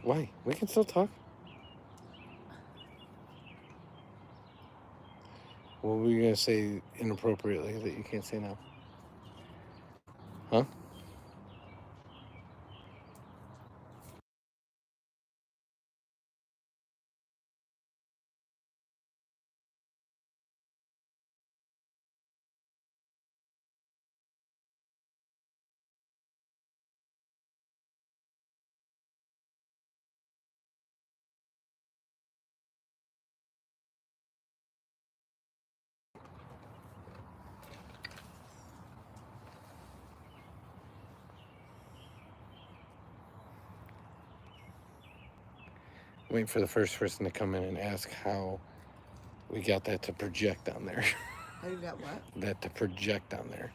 Why? We can still talk. What were you going to say inappropriately that you can't say now? Huh? Waiting for the first person to come in and ask how we got that to project on there. How you got what? That to project on there.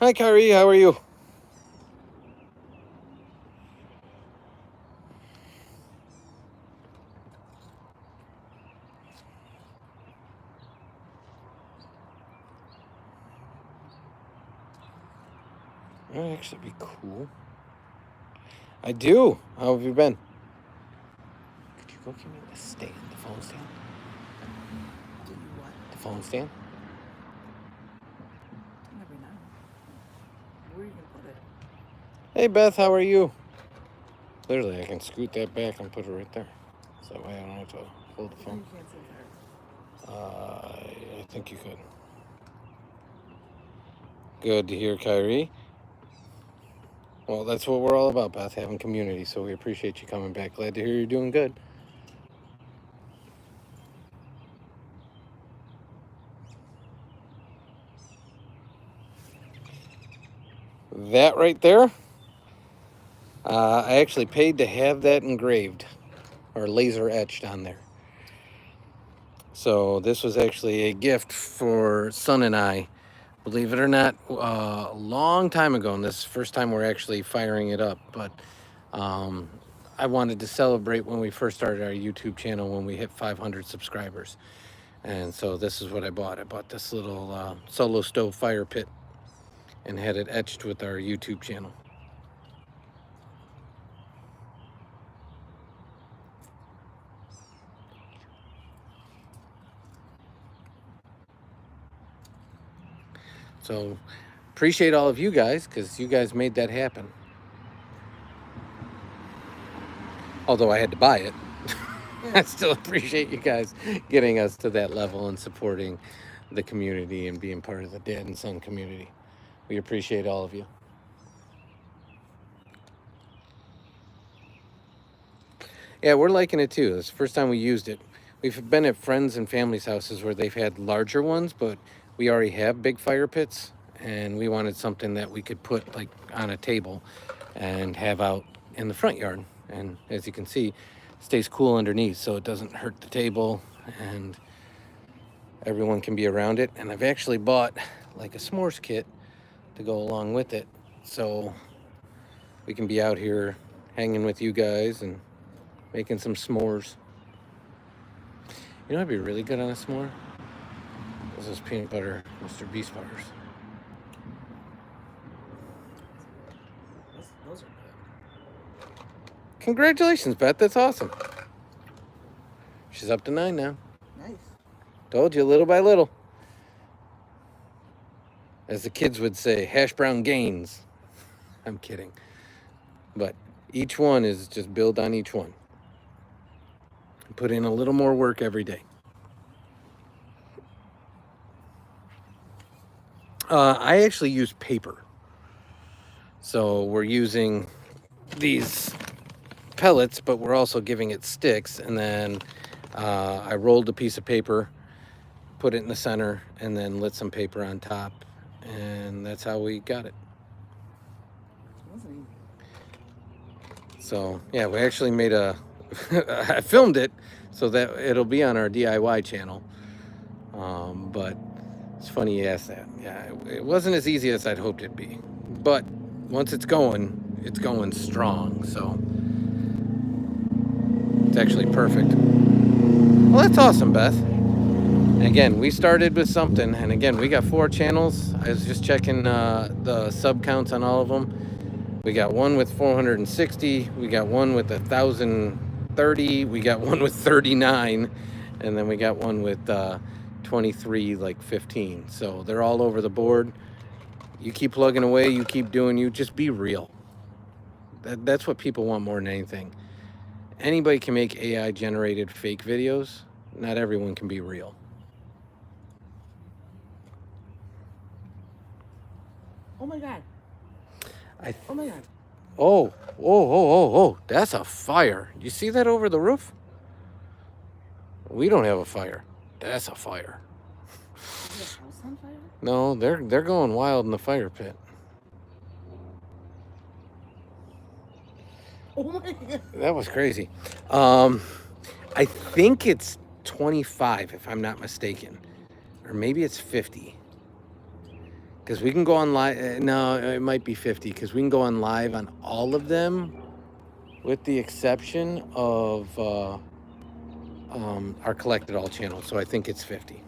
Hi, Kyrie. How are you? That'd actually be cool. I do. How have you been? Could you go give me the stand, the phone stand? Do you what? The phone stand? Never know. Where are you gonna put it? Hey, Beth. How are you? Literally, I can scoot that back and put it right there. So that way I don't have to hold the You phone. can't sit there. I think you could. Good to hear, Kyrie. Well, that's what we're all about, Beth, having community. So we appreciate you coming back. Glad to hear you're doing good. That right there, I actually paid to have that engraved or laser etched on there. So this was actually a gift for Son and I. Believe it or not, a long time ago, and this is the first time we're actually firing it up, but I wanted to celebrate when we first started our YouTube channel when we hit 500 subscribers. And so this is what I bought. I bought this little solo stove fire pit and had it etched with our YouTube channel. So appreciate all of you guys because you guys made that happen. Although I had to buy it. I still appreciate you guys getting us to that level and supporting the community and being part of the dad and son community. We appreciate all of you. Yeah, we're liking it too. It's the first time we used it. We've been at friends and families' houses where they've had larger ones, but we already have big fire pits, and we wanted something that we could put like on a table and have out in the front yard. And as you can see, it stays cool underneath, so it doesn't hurt the table, and everyone can be around it. And I've actually bought like a s'mores kit to go along with it, so we can be out here hanging with you guys and making some s'mores. You know, I'd be really good on a s'more. Those peanut butter Mr. Beast bars. Those are good. Congratulations, Beth. That's awesome. She's up to 9 now. Nice. Told you, little by little. As the kids would say, hash brown gains. I'm kidding. But each one is just build on each one. Put in a little more work every day. I actually use paper. So we're using these pellets, but we're also giving it sticks. And then I rolled a piece of paper, put it in the center, and then lit some paper on top. And that's how we got it. Wasn't easy. So yeah, we actually made a, I filmed it so that it'll be on our DIY channel. But it's funny you asked that. Yeah, it wasn't as easy as I'd hoped it'd be. But once it's going strong. So It's actually perfect. Well, that's awesome, Beth. Again, we started with something, and again, we got 4 channels. I was just checking the sub counts on all of them. We got one with 460, we got one with 1,030, we got one with 39, and then we got one with 23, like 15. So they're all over the board. You keep plugging away, you keep doing you, just be real. That's what people want more than anything. Anybody can make AI generated fake videos. Not everyone can be real. Oh my god. Oh my god. Oh, that's a fire. You see that over the roof? We don't have a fire. That's a fire. Is your house on fire? No, they're going wild in the fire pit. Oh my god. That was crazy. I think it's 25 if I'm not mistaken. Or maybe it's 50. Because we can go on live. No, it might be 50 because we can go on live on all of them with the exception of our collected all channels. So I think it's 50.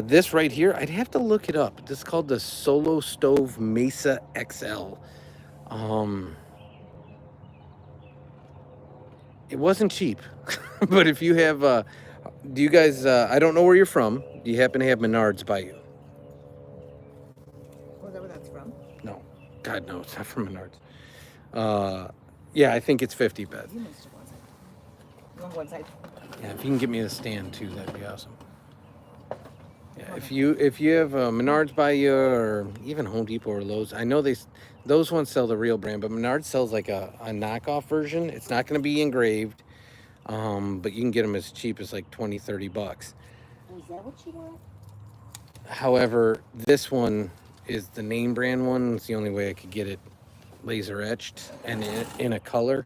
This right here, I'd have to look it up. This is called the Solo Stove Mesa XL. It wasn't cheap, but if you have, do you guys, I don't know where you're from. Do you happen to have Menards by you? Oh, is that where that's from? No, God, no, it's not from Menards. Yeah, I think it's 50, Beth. You must have one side. You want one side? Yeah, if you can get me the stand too, that'd be awesome. Yeah, if you have Menards by you or even Home Depot or Lowe's, I know those ones sell the real brand, but Menards sells like a knockoff version. It's not going to be engraved, but you can get them as cheap as like 20, 30 bucks. Oh, is that what you want? However, this one is the name brand one. It's the only way I could get it laser etched and in a color.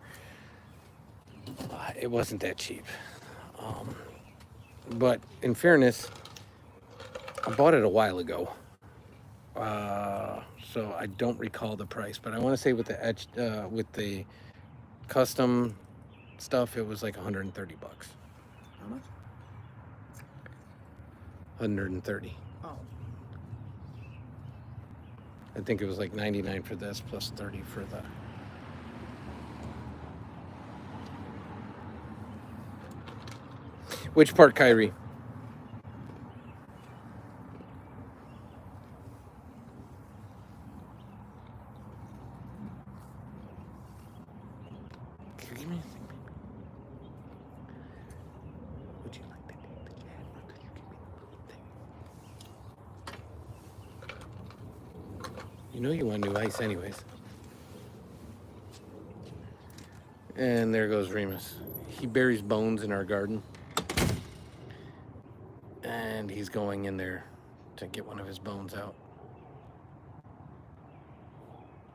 It wasn't that cheap. But in fairness, I bought it a while ago. So I don't recall the price, but I want to say with the etched, with the custom stuff, it was like 130 bucks. How much? 130. Oh. I think it was like 99 for this plus 30 for the. Which part, Kyrie? Give me a thing, baby. Would you like that thing that you had? Or could you give me the blue thing? You know you want new ice anyways. And there goes Remus. He buries bones in our garden. And he's going in there to get one of his bones out.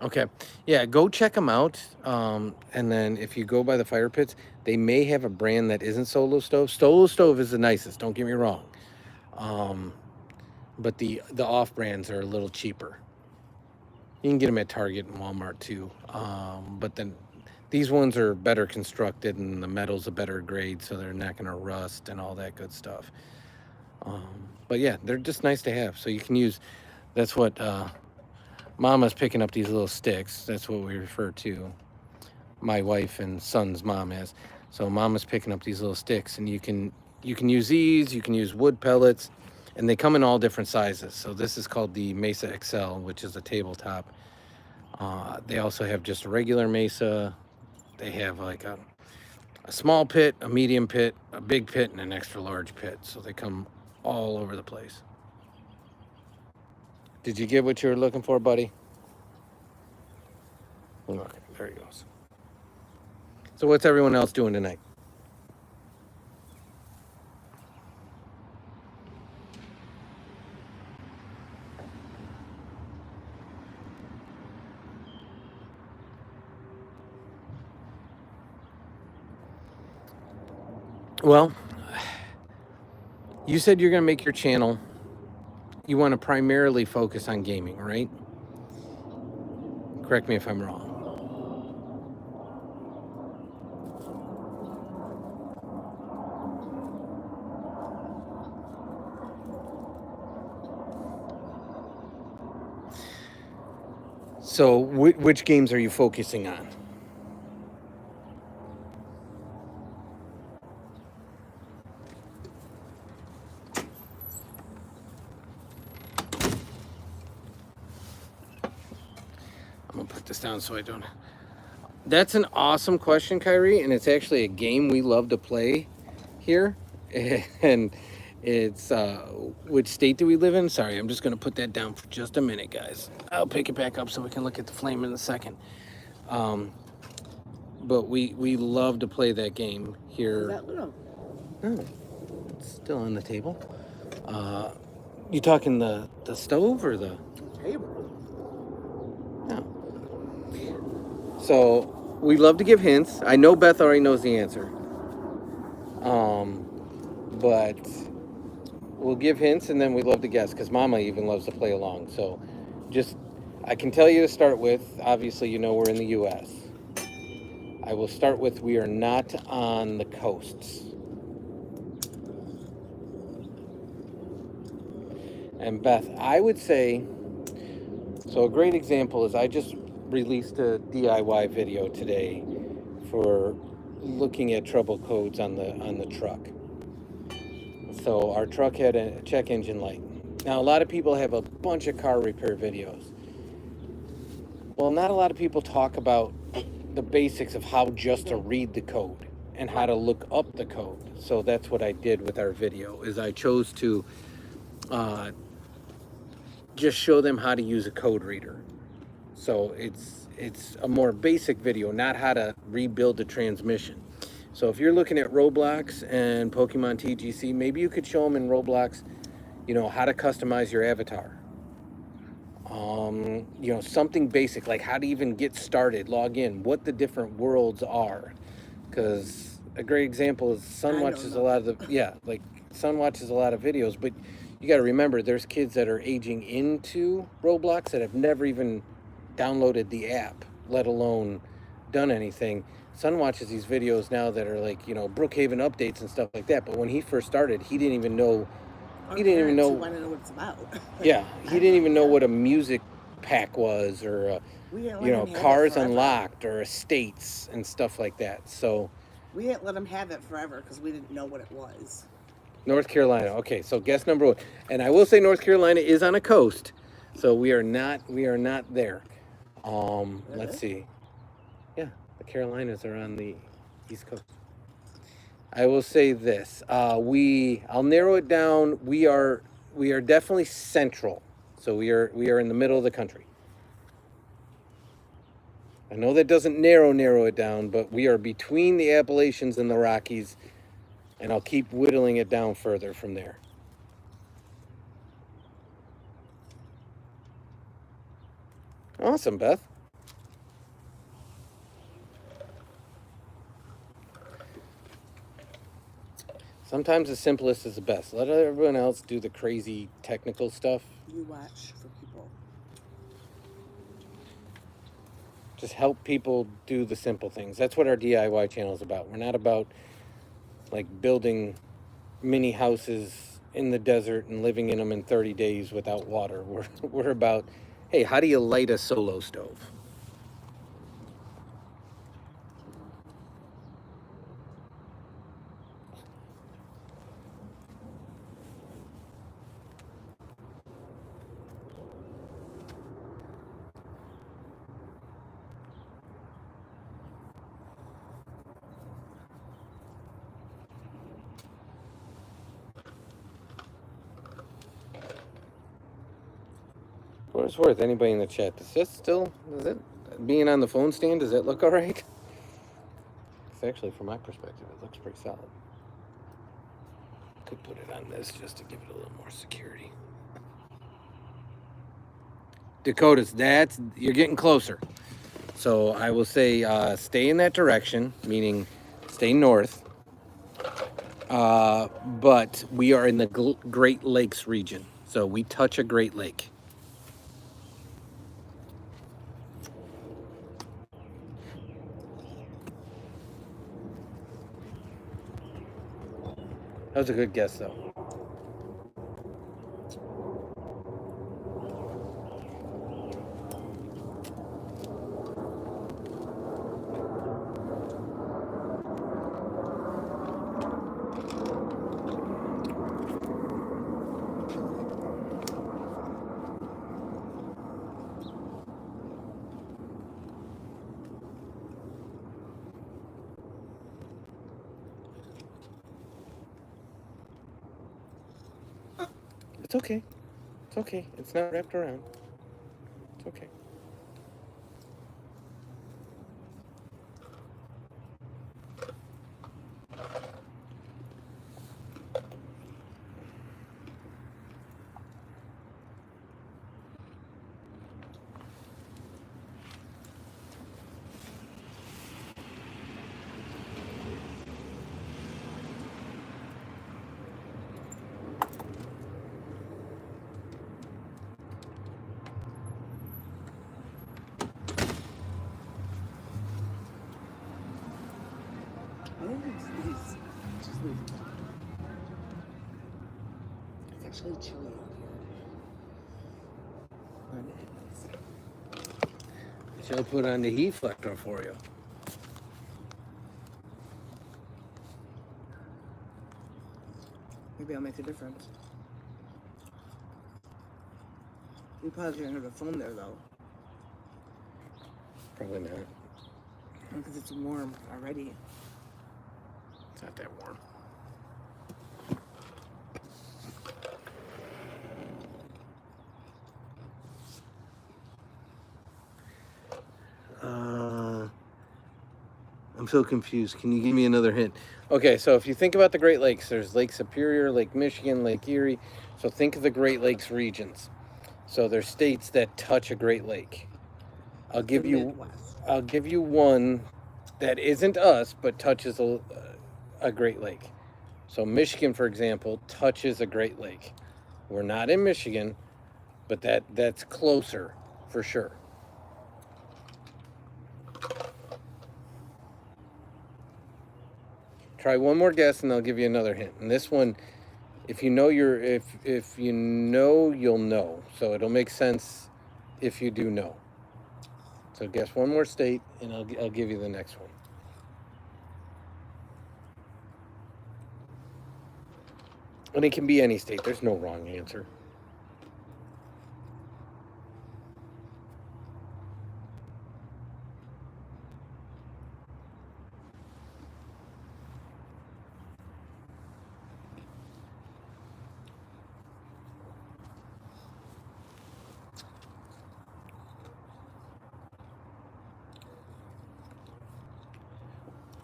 Okay. Yeah, go check them out. And then if you go by the fire pits, they may have a brand that isn't Solo Stove. Solo Stove is the nicest, don't get me wrong. But the off brands are a little cheaper. You can get them at Target and Walmart too. But then these ones are better constructed and the metal's a better grade, so they're not going to rust and all that good stuff. But yeah, they're just nice to have. So you can use, that's what Mama's picking up these little sticks. That's what we refer to my wife and son's mom as. So Mama's picking up these little sticks, and you can use these, you can use wood pellets, and they come in all different sizes. So this is called the Mesa XL, which is a tabletop. They also have just a regular Mesa. They have like a small pit, a medium pit, a big pit, and an extra large pit. So they come all over the place. Did you get what you were looking for, buddy? Okay, there he goes. So what's everyone else doing tonight? Well, you said you're going to make your channel. You want to primarily focus on gaming, right? Correct me if I'm wrong. So, which games are you focusing on? I'm gonna put this down so I don't. That's an awesome question, Kyrie, and it's actually a game we love to play here. And it's which state do we live in? Sorry, I'm just gonna put that down for just a minute, guys. I'll pick it back up so we can look at the flame in a second. But we love to play that game here. That little. Oh, it's still on the table. You talking the stove or the Table. no? So we love to give hints. I know Beth already knows the answer. But we'll give hints and then we love to guess because Mama even loves to play along. So just I can tell you to start with. Obviously, you know we're in the U.S. I will start with we are not on the coasts. And Beth, I would say, so a great example is I just released a DIY video today for looking at trouble codes on the truck. So our truck had a check engine light. Now a lot of people have a bunch of car repair videos. Well, not a lot of people talk about the basics of how just to read the code and how to look up the code. So that's what I did with our video is I chose to just show them how to use a code reader. So it's a more basic video, not how to rebuild the transmission. So if you're looking at Roblox and Pokemon TGC, maybe you could show them in Roblox, how to customize your avatar. Something basic like how to even get started, log in, what the different worlds are. Because a great example is Sun watches a lot of Sun watches a lot of videos, but you got to remember there's kids that are aging into Roblox that have never even downloaded the app, let alone done anything. Sun watches these videos now that are like, Brookhaven updates and stuff like that. But when he first started, he didn't even know. He didn't even want to know what it's about. Yeah, he didn't even know what a music pack was, or Cars Unlocked, or estates and stuff like that. So we didn't let him have it forever because we didn't know what it was. North Carolina. Okay, so guess number one. And I will say North Carolina is on a coast, so we are not there. Let's see. Yeah, the Carolinas are on the East Coast. I will say this. I'll narrow it down. We are definitely central. So we are in the middle of the country. I know that doesn't narrow it down, but we are between the Appalachians and the Rockies, and I'll keep whittling it down further from there. Awesome, Beth. Sometimes the simplest is the best. Let everyone else do the crazy technical stuff. You watch for people. Just help people do the simple things. That's what our DIY channel is about. We're not about like building mini houses in the desert and living in them in 30 days without water. We're about, hey, how do you light a solo stove? For what it's worth, anybody in the chat, does it being on the phone stand, does it look all right? It's actually, from my perspective, it looks pretty solid. Could put it on this just to give it a little more security. Dakotas, you're getting closer. So I will say stay in that direction, meaning stay north. But we are in the Great Lakes region. So we touch a Great Lake. That was a good guess, though. It's okay. It's okay. It's not wrapped around. It's okay. I think it's these. Just leave it. It's actually chilly out here. Anyways. She'll put on the heat flector for you. Maybe I'll make a difference. You probably can't have the phone there though, Probably not. because it's warm already. It's not that warm. I'm so confused. Can you give me another hint? Okay, so if you think about the Great Lakes, there's Lake Superior, Lake Michigan, Lake Erie. So think of the Great Lakes regions. So there's states that touch a Great Lake. I'll give The you one that isn't us but touches a Great Lake. So Michigan, for example, touches a Great Lake. We're not in Michigan, but that's closer for sure. Try one more guess and I'll give you another hint. And this one, if you know if you know, you'll know. So it'll make sense if you do know. So guess one more state and I'll give you the next one. And it can be any state. There's no wrong answer.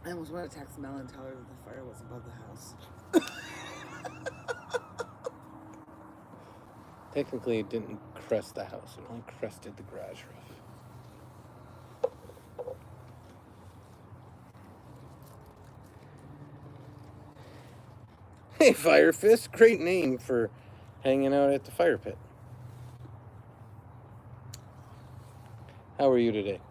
I almost want to text Mel and tell her that the fire was above the house. Technically, it didn't crest the house. It only crested the garage roof. Hey, Fire Fist. Great name for hanging out at the fire pit. How are you today?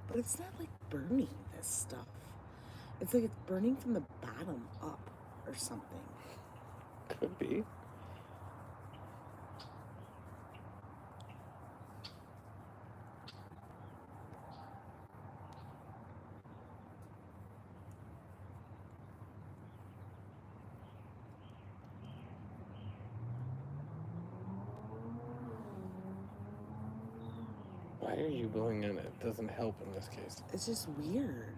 But it's not like burning this stuff. It's like it's burning from the bottom up or something. Could be. Why are you going on it? It doesn't help in this case. It's just weird.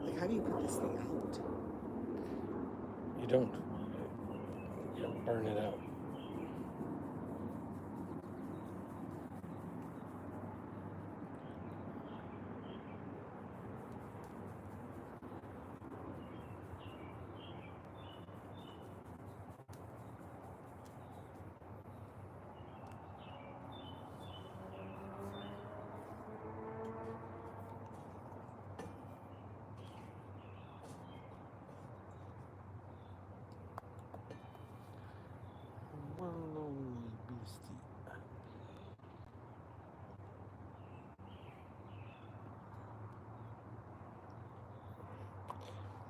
Like, how do you put this thing out? You don't. You burn it out.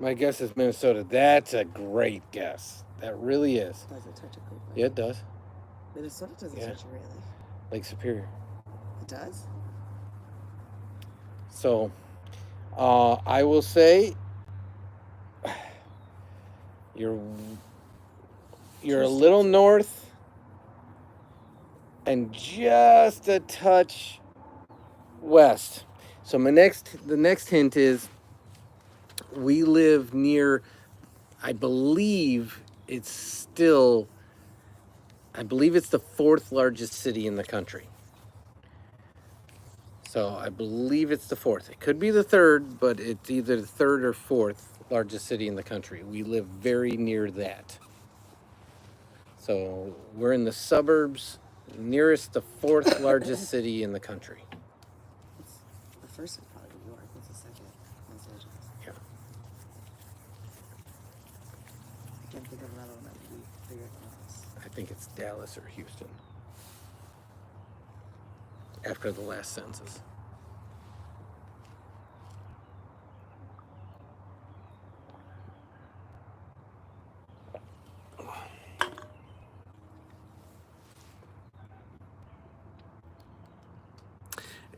My guess is Minnesota. That's a great guess. That really is. Does it touch a Great Lake? Yeah, it does. Minnesota doesn't Yeah. touch a Great Lake. Lake Superior. It does? So, I will say you're a little north and just a touch west. So the next hint is we live near, I believe it's the fourth largest city in the country. So I believe it's the fourth. It could be the third, but it's either the third or fourth largest city in the country. We live very near that. So we're in the suburbs, nearest the fourth largest city in the country. The first is probably New York. What's the second? Los Angeles. Yeah. I can't think of another one that would be bigger than us. I think it's Dallas or Houston. After the last census.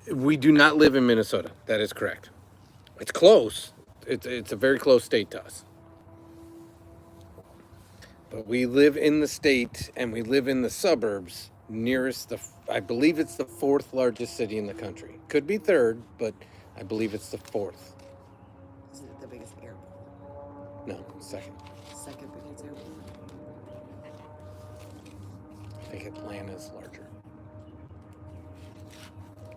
We do not live in Minnesota. That is correct. It's close. It's a very close state to us. But we live in the state and we live in the suburbs nearest I believe it's the fourth largest city in the country. Could be third, but I believe it's the fourth. Is it the biggest airport? No, second. Second biggest airport? I think Atlanta's larger.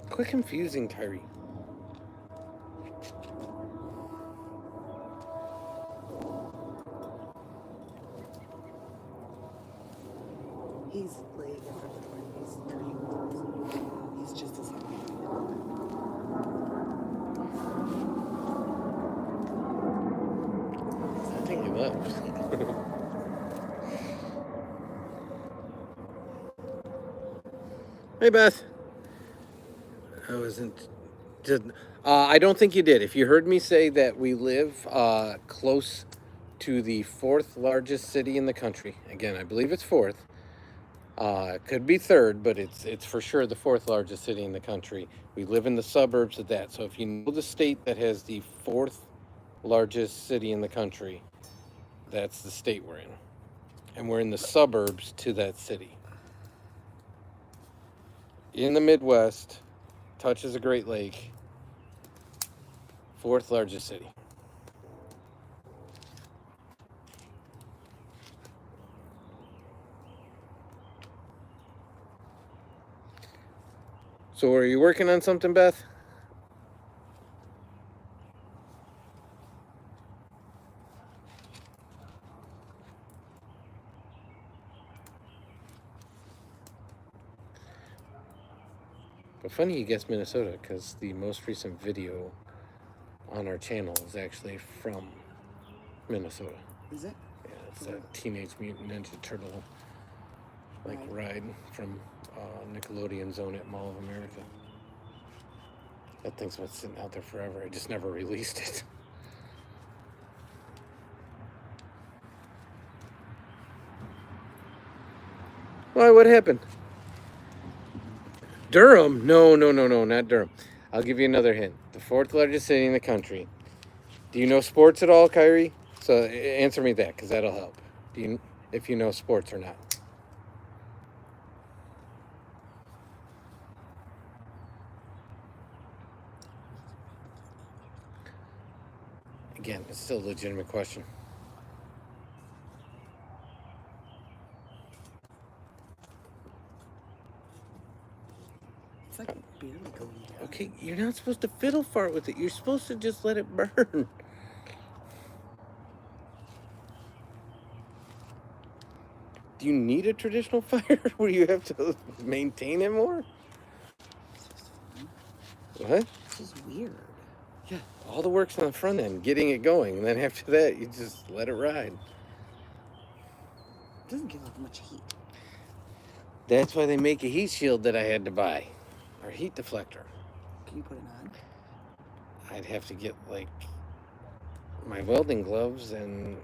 Quit confusing Kyrie. He's laying in front of the door. He's just as happy. I think he left. Hey, Beth. I wasn't. I don't think you did. If you heard me say that we live close to the fourth largest city in the country, again, I believe it's fourth. It could be third, but it's for sure the fourth largest city in the country. We live in the suburbs of that. So if you know the state that has the fourth largest city in the country, that's the state we're in. And we're in the suburbs to that city. In the Midwest, touches a Great Lake, fourth largest city. So are you working on something, Beth? But funny you guessed Minnesota, because the most recent video on our channel is actually from Minnesota. Is it? Yeah, it's a Teenage Mutant Ninja Turtle ride from Nickelodeon's Own It Mall of America. That thing's been sitting out there forever. I just never released it. Why? What happened? Durham? No, not Durham. I'll give you another hint. The fourth largest city in the country. Do you know sports at all, Kyrie? So answer me that, because that'll help. If you know sports or not. Again, it's still a legitimate question. It's like barely going down. Okay, you're not supposed to fiddle fart with it. You're supposed to just let it burn. Do you need a traditional fire where you have to maintain it more? It's just fun. What? It's just weird. Yeah, all the work's on the front end, getting it going, and then after that, you just let it ride. It doesn't give off much heat. That's why they make a heat shield that I had to buy, or heat deflector. Can you put it on? I'd have to get like my welding gloves, and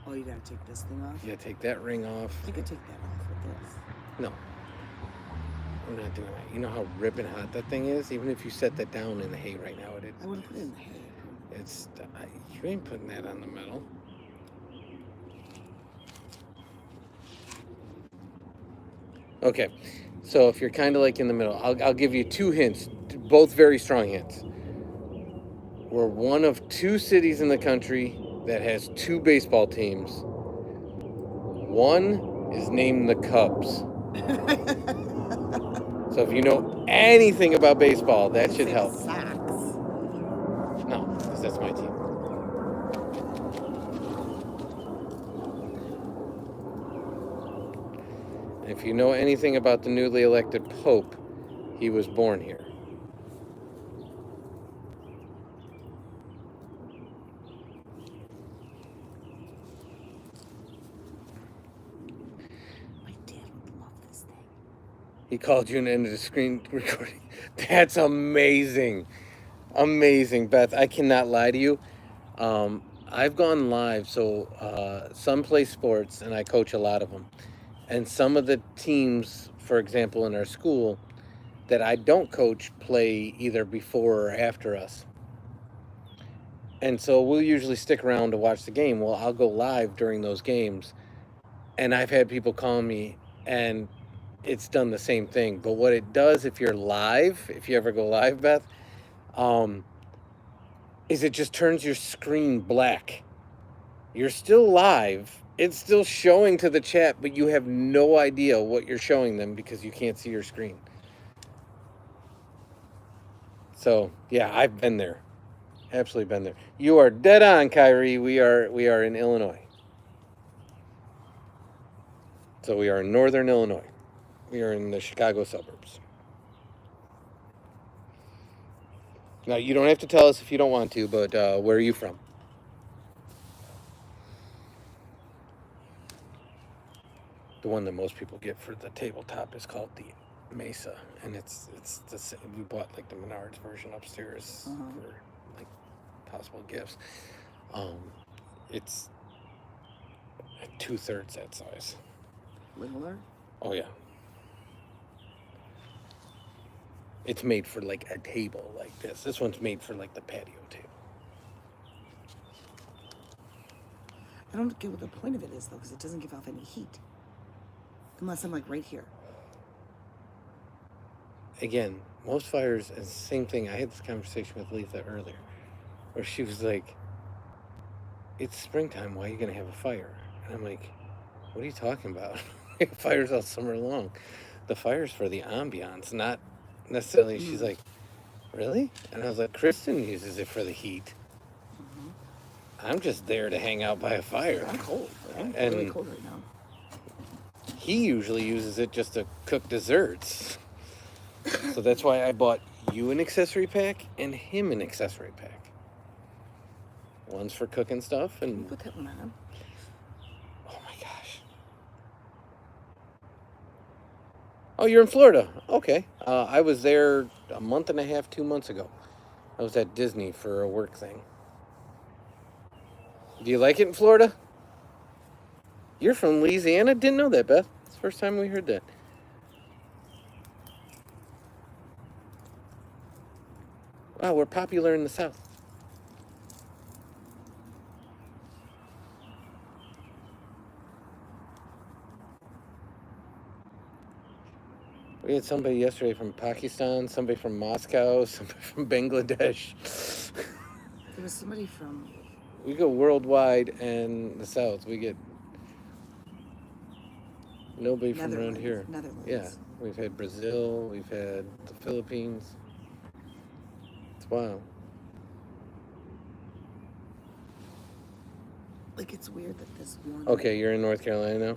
Oh, you gotta take this thing off? yeah, take that ring off. You could take that off with this. No, I'm not doing that. You know how ripping hot that thing is? Even if you set that down in the hay right now, I would have put it in the hay. it's you ain't putting that on the metal. Okay, so if you're kind of like in the middle, I'll give you 2 hints, both very strong hints. We're one of 2 cities in the country that has 2 baseball teams. One is named the Cubs. So if you know anything about baseball, that should help. Sox. No, because that's my team. If you know anything about the newly elected Pope, he was born here. My dad would love this thing. He called you into the screen recording. That's amazing. Amazing, Beth. I cannot lie to you. I've gone live, so some play sports, and I coach a lot of them. And some of the teams, for example, in our school, that I don't coach play either before or after us. And so we'll usually stick around to watch the game. Well, I'll go live during those games. And I've had people call me, and it's done the same thing. But what it does if you're live, if you ever go live, Beth, is it just turns your screen black. You're still live. It's still showing to the chat, but you have no idea what you're showing them because you can't see your screen. So, yeah, I've been there. Absolutely been there. You are dead on, Kyrie. We are in Illinois. So we are in northern Illinois. We are in the Chicago suburbs. Now, you don't have to tell us if you don't want to, but where are you from? The one that most people get for the tabletop is called the Mesa, and it's the same. We bought like the Menards version upstairs for like possible gifts. It's 2/3 that size. Littler? Oh yeah. It's made for like a table like this. This one's made for like the patio table. I don't get what the point of it is though, because it doesn't give off any heat. Unless I'm like right here. Again, most fires, and same thing. I had this conversation with Letha earlier, where she was like, "It's springtime. Why are you gonna have a fire?" And I'm like, "What are you talking about? Fires all summer long. The fire's for the ambiance, not necessarily." She's like, "Really?" And I was like, "Kristen uses it for the heat. I'm just there to hang out by a fire." I'm cold. I'm And really cold right now. he usually uses it just to cook desserts. So that's why I bought you an accessory pack and him an accessory pack. One's for cooking stuff, Can you and put that one on? oh my gosh. Oh, you're in Florida. Okay. I was there a month and a half, 2 months ago. I was at Disney for a work thing. Do you like it in Florida? You're from Louisiana? Didn't know that, Beth. It's the first time we heard that. Wow, we're popular in the South. We had somebody yesterday from Pakistan, somebody from Moscow, somebody from Bangladesh. There was somebody from. We go worldwide, and the South, we get nobody from around here. Netherlands. Yeah, we've had Brazil, we've had the Philippines. It's wild. Like, it's weird that this one. Okay, you're in North Carolina now?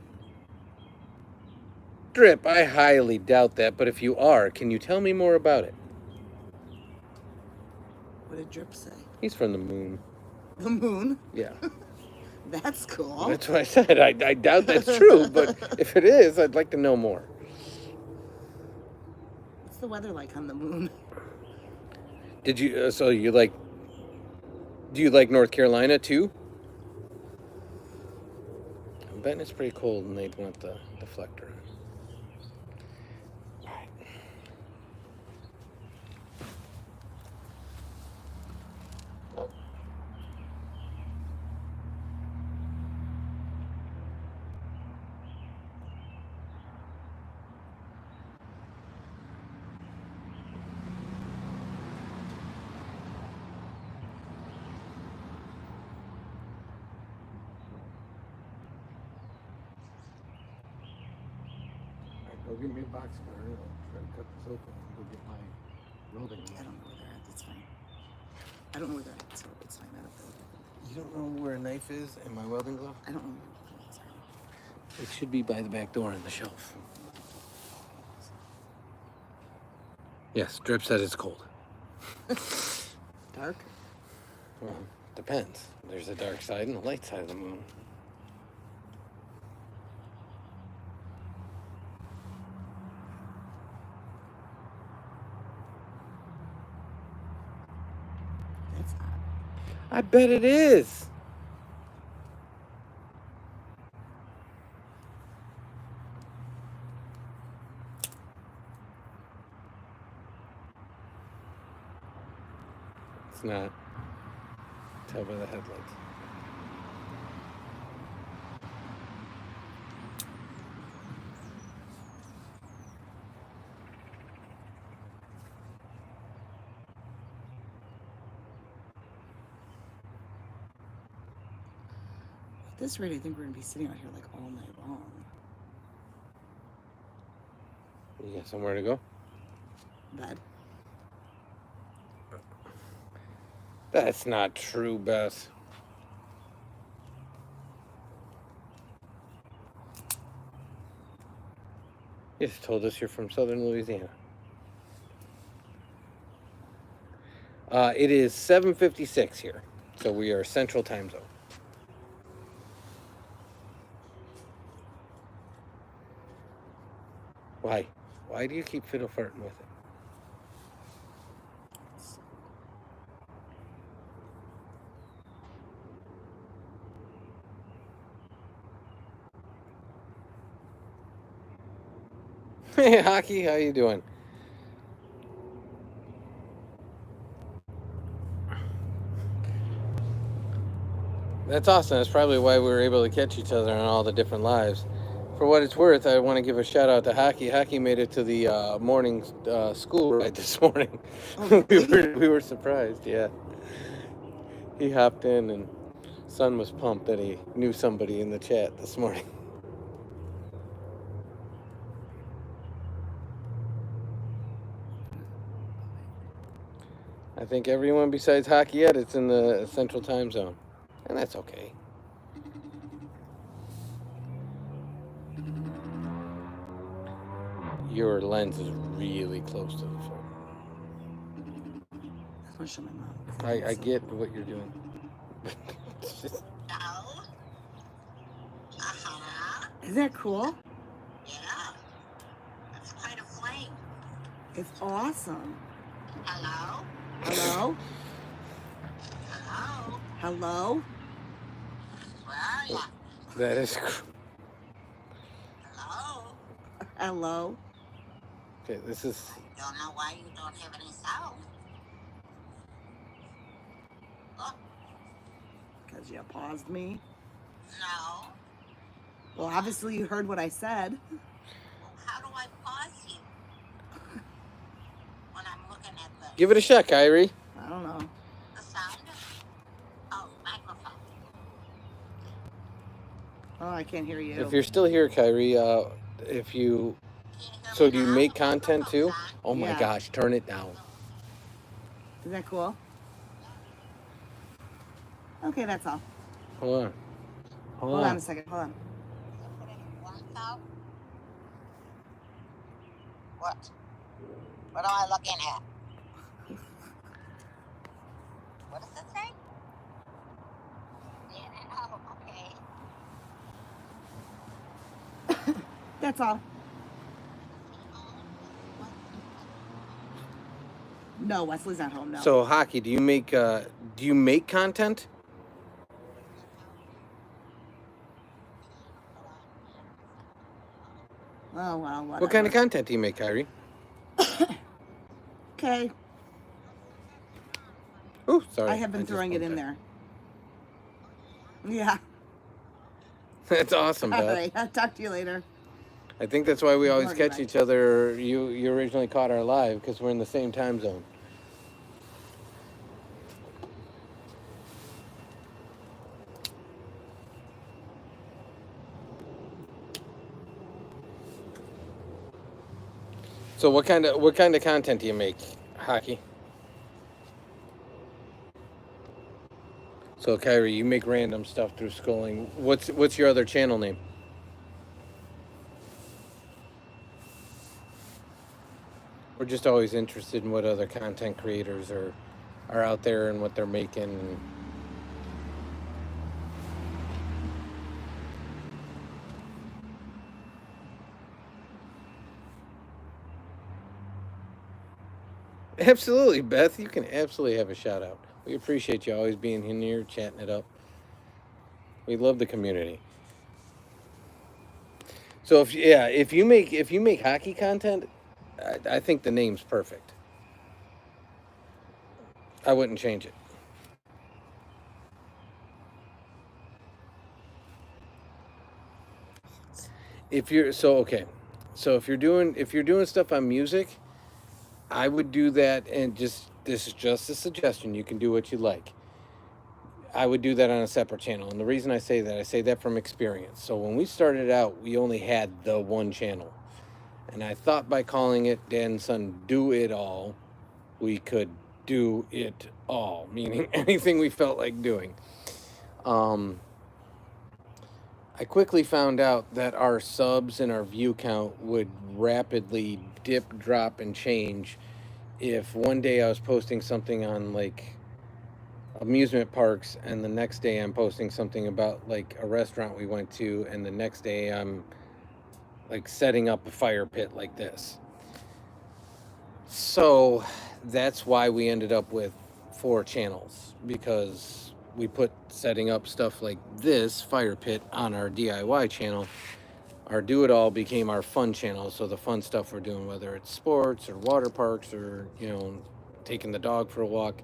Drip, I highly doubt that, but if you are, can you tell me more about it? What did Drip say? He's from the moon. The moon? Yeah. That's cool. That's what I said. I doubt that's true, but if it is, I'd like to know more. What's the weather like on the moon? Did you, so you like Do you like North Carolina too? I'm betting it's pretty cold and they'd want the deflector on. Go get me a box cutter. I'll try to cut this open and go get my welding. I don't know where they're at. That's fine. I don't know where they're at, so it's fine. I don't know. You don't know where a knife is and my welding glove? I don't know where they're at. It should be by the back door on the shelf. Yes, Drip said it's cold. Dark? Well, depends. There's a dark side and a light side of the moon. That's odd. I bet it is. It's not. Tell by the headlights. At this rate, I think we're gonna be sitting out here like all night long. You got somewhere to go? Bed. That's not true, Beth. You just told us you're from southern Louisiana. It is 7:56 here, so we are Central Time Zone. Why? Why do you keep fiddle farting with it? Hey, Hockey, how you doing? That's awesome. That's probably why we were able to catch each other on all the different lives. For what it's worth, I want to give a shout out to Hockey. Hockey made it to the morning school ride this morning. Oh, we were surprised. Yeah, he hopped in, and son was pumped that he knew somebody in the chat this morning. I think everyone besides Hockey Ed, it's in the Central Time Zone, and that's okay. Your lens is really close to the phone. I want to show my mom. I get what you're doing. It's just, Hello? Uh-huh. Isn't that cool? Yeah. That's quite a flame. It's awesome. Hello? Hello? Hello? Hello? Where are ya? that is. Hello? Hello? Okay, this is. Don't know why you don't have any sound. Oh, Because you paused me. no. Well, obviously you heard what I said. Well, how do I pause you? When I'm looking at the, Give it a shot, Kyrie. I don't know. the sound? Oh, microphone. Oh, I can't hear you. If you're still here, Kyrie, if you. Can you hear So me do you now? make The content too? microphone's on. Oh my Yeah. gosh, turn it down. Isn't that cool? Okay, that's all. Hold on. Hold on a second. Hold on. Put any blank out? What? What am I looking at? What does it say? Yeah, oh, okay. That's all. No, Wesley's not home. No. So Hockey, do you make Do you make content? Oh, well, whatever. What kind of content do you make, Kyrie? Okay. Oh, sorry. I have been just throwing it bumped in that. there. Yeah. That's awesome, All Beth. right. I'll talk to you later. I think that's why we always Morning, catch Mike. each other. You originally caught our live because we're in the same time zone. So what kind of content do you make, Hockey? So Kyrie, you make random stuff through schooling. What's your other channel name? We're just always interested in what other content creators are out there and what they're making. Absolutely, Beth. You can absolutely have a shout out. We appreciate you always being in here, chatting it up. We love the community. So if you make hockey content, I think the name's perfect. I wouldn't change it. If you're so if you're doing stuff on music, I would do that, and this is just a suggestion. You can do what you like. I would do that on a separate channel, and the reason I say that from experience. So when we started out, we only had the one channel, and I thought by calling it Dad and Son Do It All, we could do it all, meaning anything we felt like doing. I quickly found out that our subs and our view count would rapidly dip, drop, and change if one day I was posting something on like amusement parks and the next day I'm posting something about like a restaurant we went to, and the next day I'm like setting up a fire pit like this. So that's why we ended up with 4 channels, because we put setting up stuff like this fire pit on our DIY channel. Our Do It All became our fun channel. So the fun stuff we're doing, whether it's sports or water parks or, taking the dog for a walk,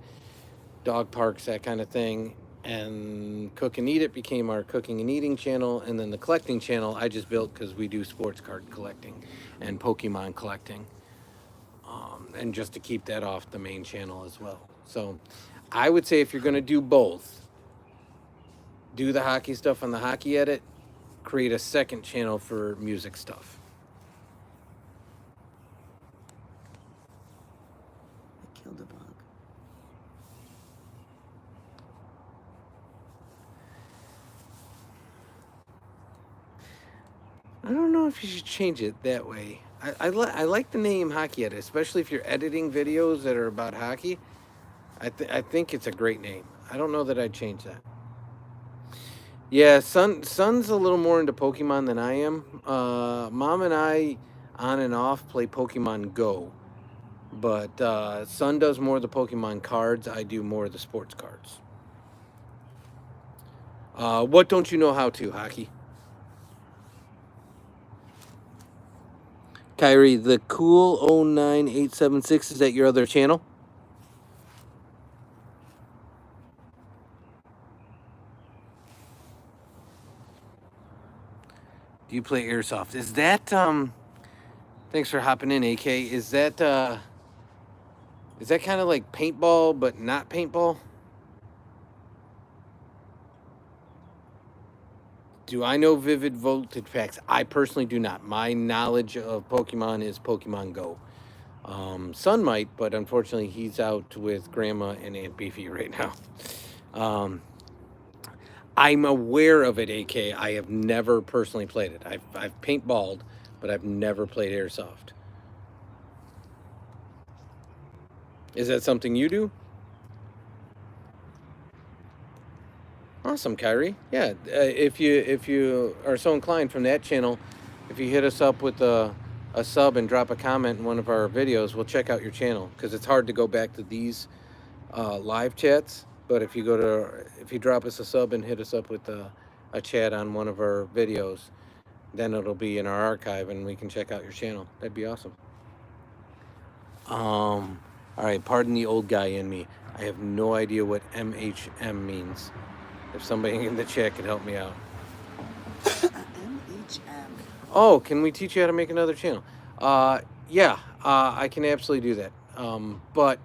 dog parks, that kind of thing. And Cook and Eat It became our cooking and eating channel. And then the collecting channel I just built because we do sports card collecting and Pokemon collecting. And just to keep that off the main channel as well. So I would say if you're going to do both, do the hockey stuff on the Hockey Edit, create a second channel for music stuff. I killed a bug. I don't know if you should change it that way. I like the name Hockey Edit, especially if you're editing videos that are about hockey. I think it's a great name. I don't know that I'd change that. Yeah, Son's a little more into Pokemon than I am. Mom and I, on and off, play Pokemon Go. But Son does more of the Pokemon cards. I do more of the sports cards. What don't you know how to, Hockey? Kyrie, the Cool 09876, is that your other channel? Do you play Airsoft? Is that, thanks for hopping in, AK. Is that kind of like paintball, but not paintball? Do I know Vivid Voltage Packs? I personally do not. My knowledge of Pokemon is Pokemon Go. Son might, but unfortunately he's out with Grandma and Aunt Beefy right now. I'm aware of it, AK. I have never personally played it. I've paintballed, but I've never played Airsoft. Is that something you do? Awesome, Kyrie. Yeah, if you are so inclined from that channel, if you hit us up with a sub and drop a comment in one of our videos, we'll check out your channel, because it's hard to go back to these live chats. But if you drop us a sub and hit us up with a chat on one of our videos, then it'll be in our archive and we can check out your channel. That'd be awesome. All right, pardon the old guy in me. I have no idea what MHM means. If somebody in the chat could help me out. MHM. Oh, can we teach you how to make another channel? Yeah, I can absolutely do that. But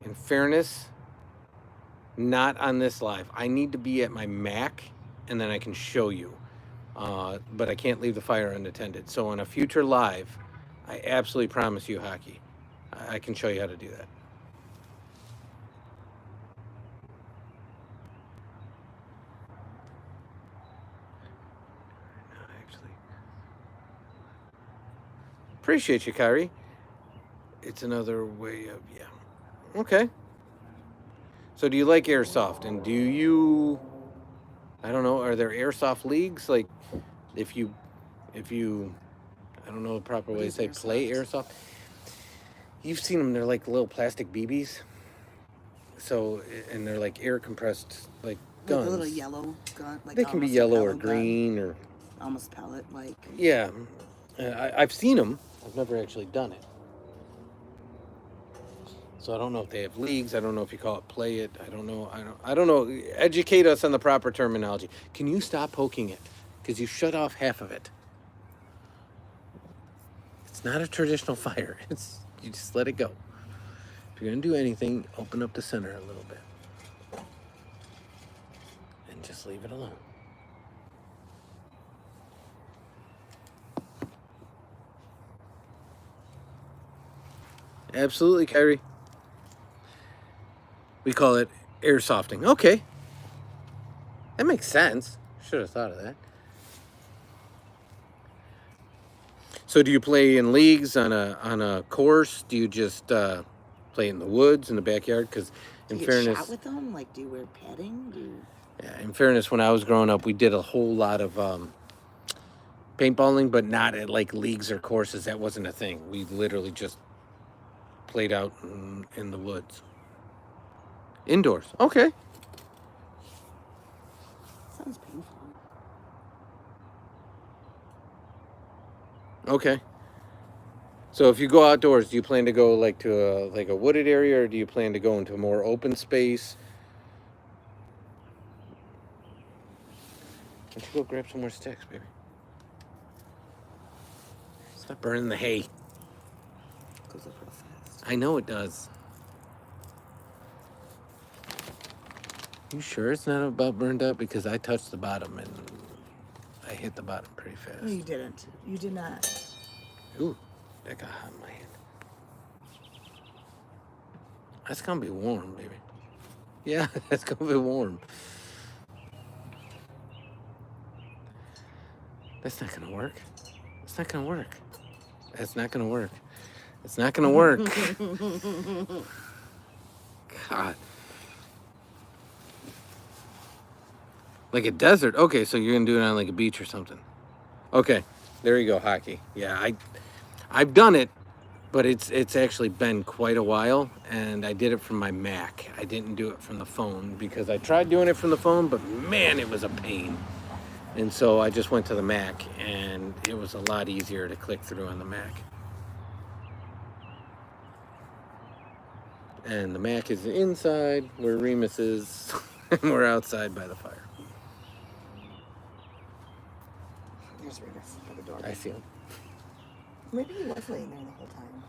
in fairness, not on this live. I need to be at my Mac, and then I can show you. But I can't leave the fire unattended. So on a future live, I absolutely promise you, Hockey, I can show you how to do that. No, actually, appreciate you, Kyrie. It's another way of, yeah. Okay. So do you like airsoft? And do you, I don't know, are there airsoft leagues? Like if you, I don't know the proper What way to is say play airsoft. You've seen them, they're like little plastic BBs. So, and they're like air compressed, like guns. Like a little yellow gun. Like They can be almost a yellow or pellet gun. green or, Almost pellet like. yeah. I've seen them. I've never actually done it. So I don't know if they have leagues. I don't know if you call it play it. I don't know. I don't know. Educate us on the proper terminology. Can you stop poking it? Because you shut off half of it. It's not a traditional fire. It's you just let it go. If you're gonna do anything, open up the center a little bit. And just leave it alone. Absolutely, Kyrie. We call it airsofting. Okay. That makes sense. Should have thought of that. So do you play in leagues on a course? Do you just play in the woods in the backyard? Because in Do you fairness, get shot with them? Like, do you wear padding? Do you... yeah, in fairness, when I was growing up, we did a whole lot of paintballing, but not at like leagues or courses. That wasn't a thing. We literally just played out in the woods. Indoors. Okay. Sounds painful. Okay. So if you go outdoors, do you plan to go like to a wooded area, or do you plan to go into a more open space? Why don't you go grab some more sticks, baby? Stop burning the hay. Goes up real fast. I know it does. You sure it's not about burned up? Because I touched the bottom and I hit the bottom pretty fast. No, you didn't. You did not. Ooh, that got hot in my hand. That's gonna be warm, baby. Yeah, that's gonna be warm. That's not gonna work. It's not gonna work. That's not gonna work. It's not gonna work. God. Like a desert. Okay, so you're gonna do it on like a beach or something. Okay, there you go, Hockey. Yeah, I've done it, but it's actually been quite a while, and I did it from my Mac. I didn't do it from the phone because I tried doing it from the phone, but man, it was a pain. And so I just went to the Mac, and it was a lot easier to click through on the Mac. And the Mac is inside where Remus is, and we're outside by the fire. There's Remus by the door. I see him. Maybe he was laying there the whole time.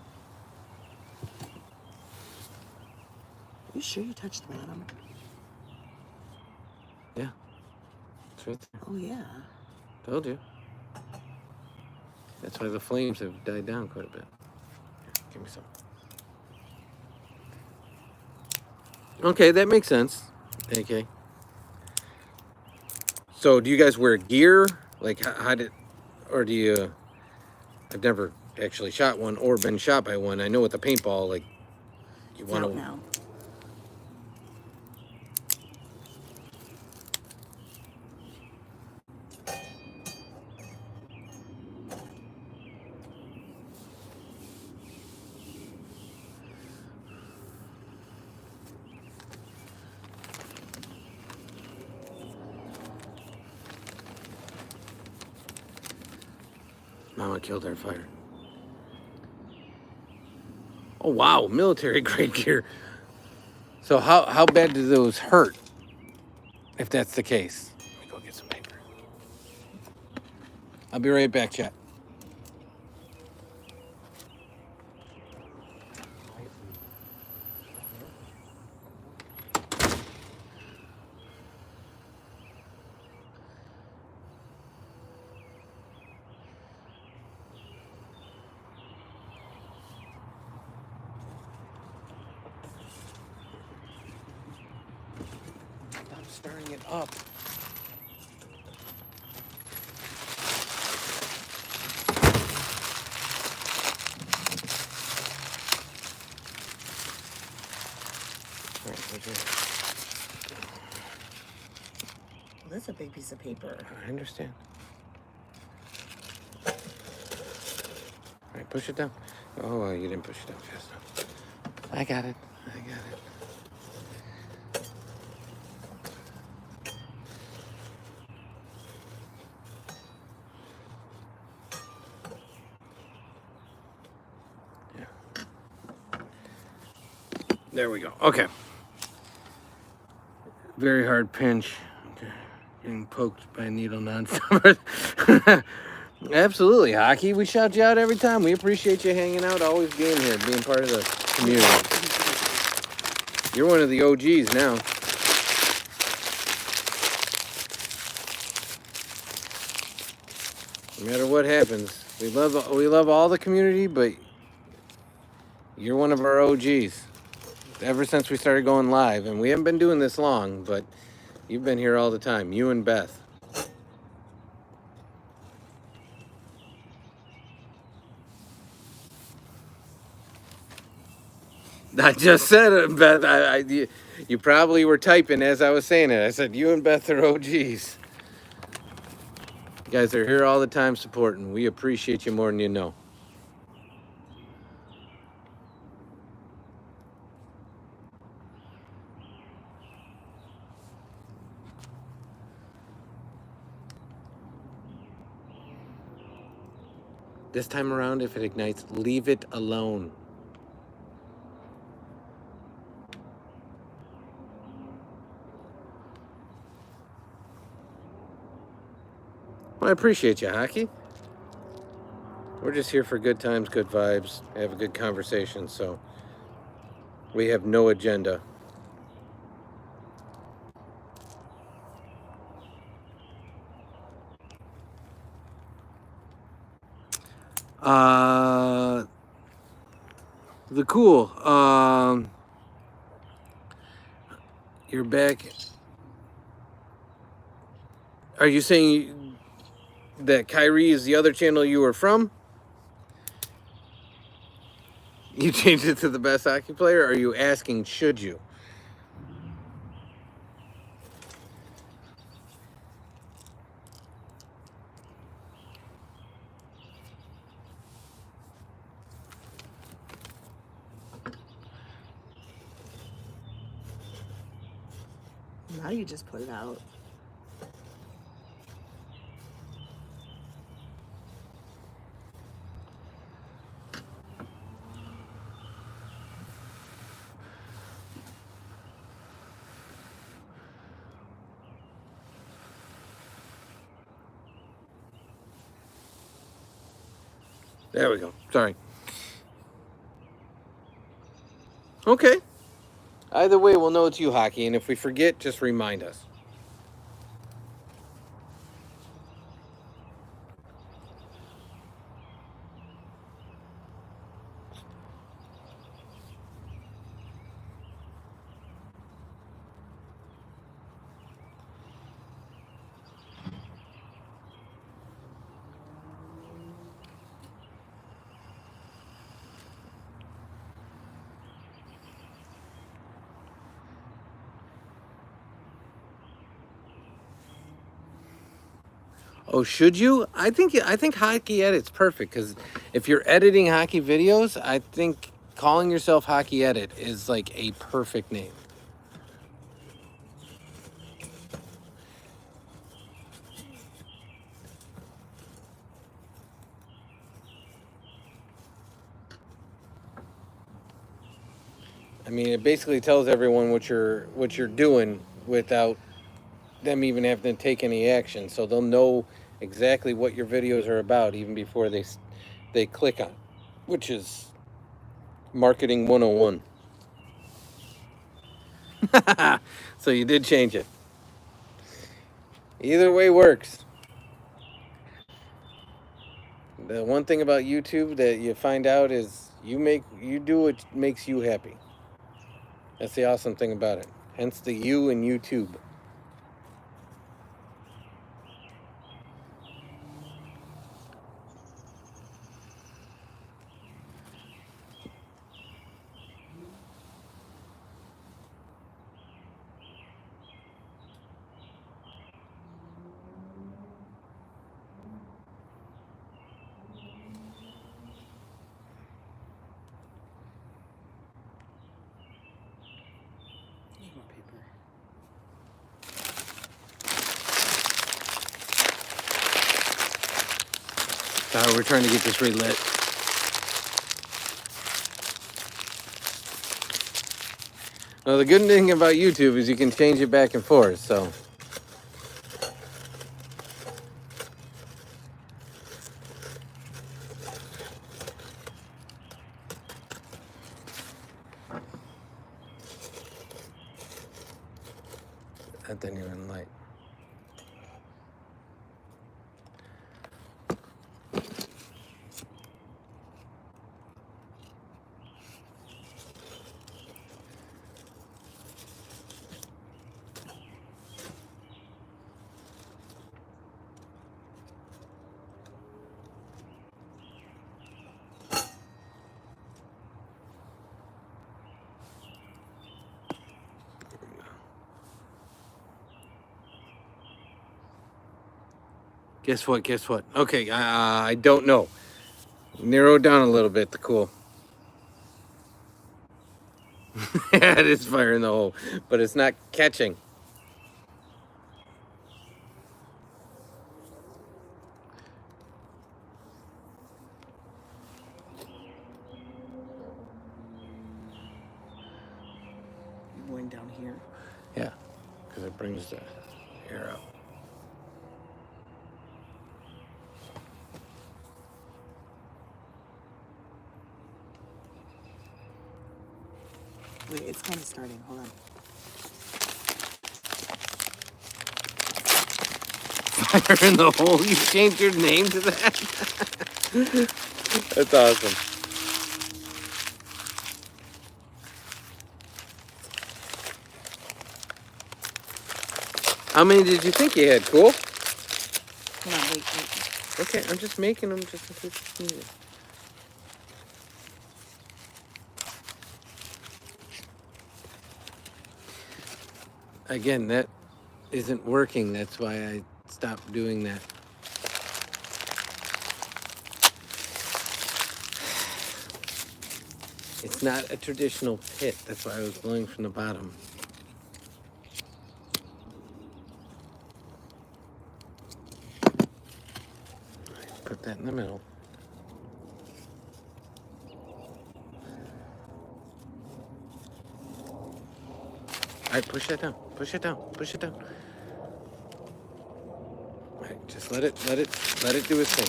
You sure you touched the bottom? Yeah. It's right there. Oh, yeah. Told you. That's why the flames have died down quite a bit. Here, give me some. Okay, that makes sense. Okay. So, do you guys wear gear? Like, how did, or do you? I've never actually shot one or been shot by one. I know with the paintball, like, you It's want out to. now. Mama killed our fire. Oh wow, military grade gear. So how bad do those hurt? If that's the case. Let me go get some paper. I'll be right back, chat. Stop stirring it up. All right, what's your- Well, that's a big piece of paper. I understand. All right, push it down. Oh, you didn't push it down fast enough. I got it. I got it. Yeah. There we go. Okay. Very hard pinch. Okay. Getting poked by a needle nonstop. Absolutely, Hockey. We shout you out every time. We appreciate you hanging out, always being here, being part of the community. You're one of the OGs now. No matter what happens, we love all the community, but you're one of our OGs. Ever since we started going live, and we haven't been doing this long, but you've been here all the time. You and Beth. I just said it, Beth. You probably were typing as I was saying it. I said, you and Beth are OGs. You guys are here all the time supporting. We appreciate you more than you know. This time around, if it ignites, leave it alone. Well, I appreciate you, Hockey. We're just here for good times, good vibes, have a good conversation, so we have no agenda. The cool. You're back. Are you saying that Kyrie is the other channel you were from? You changed it to the best hockey player? Or are you asking, should you? Now you just put it out. There we go. Sorry. Okay. Either way, we'll know it's you, Hockey, and if we forget, just remind us. Oh, should you? I think Hockey Edit's perfect, because if you're editing hockey videos, I think calling yourself Hockey Edit is like a perfect name. I mean, it basically tells everyone what you're doing without them even having to take any action. So they'll know exactly what your videos are about even before they click on, it, which is marketing 101. So you did change it. Either way works. The one thing about YouTube that you find out is you do what makes you happy. That's the awesome thing about it. Hence the you in YouTube. Need more paper. We're trying to get this relit. Well, the good thing about YouTube is you can change it back and forth, so. That didn't even light. Guess what? Guess what? Okay, I don't know. Narrow it down a little bit. The cool. Yeah, it is fire in the hole, but it's not catching. You going down here? Yeah, because it brings the air out. Wait, it's kind of starting. Hold on. Fire in the hole. You changed your name to that? That's awesome. How many did you think you had? Cool. Hold on, wait. Okay, I'm just making them just in case it's needed. Again, that isn't working. That's why I stopped doing that. It's not a traditional pit. That's why I was blowing from the bottom. Put that in the middle. All right, push that down. Push it down. Push it down. All right, just let it do its thing.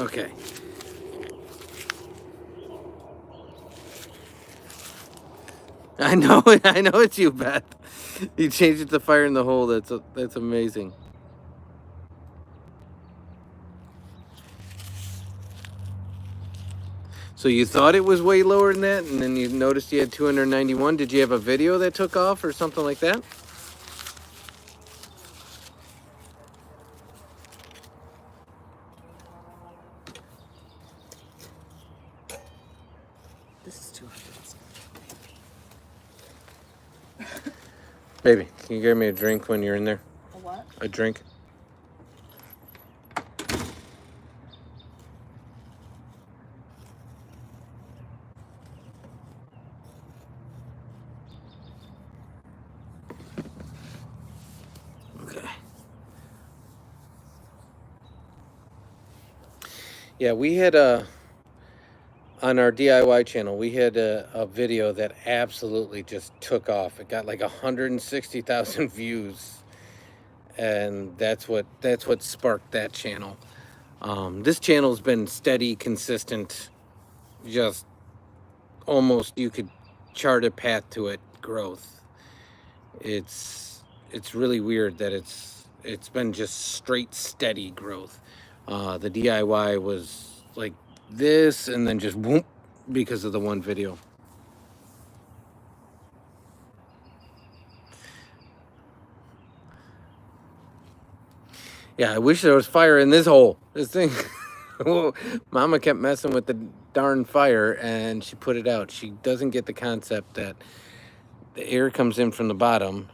Okay. I know it's you, Beth. You changed it to fire in the hole. That's amazing. So you thought it was way lower than that, and then you noticed you had 291. Did you have a video that took off or something like that? This is 200. Baby, can you give me a drink when you're in there? A what? A drink? Okay. Yeah, we had on our DIY channel, we had a video that absolutely just took off. It got like 160,000 views, and that's what sparked that channel. This channel's been steady, consistent, just almost you could chart a path to it growth. It's really weird that it's been just straight steady growth. The DIY was like this, and then just whoop because of the one video. Yeah, I wish there was fire in this hole. This thing. Well, Mama kept messing with the darn fire, and she put it out. She doesn't get the concept that the air comes in from the bottom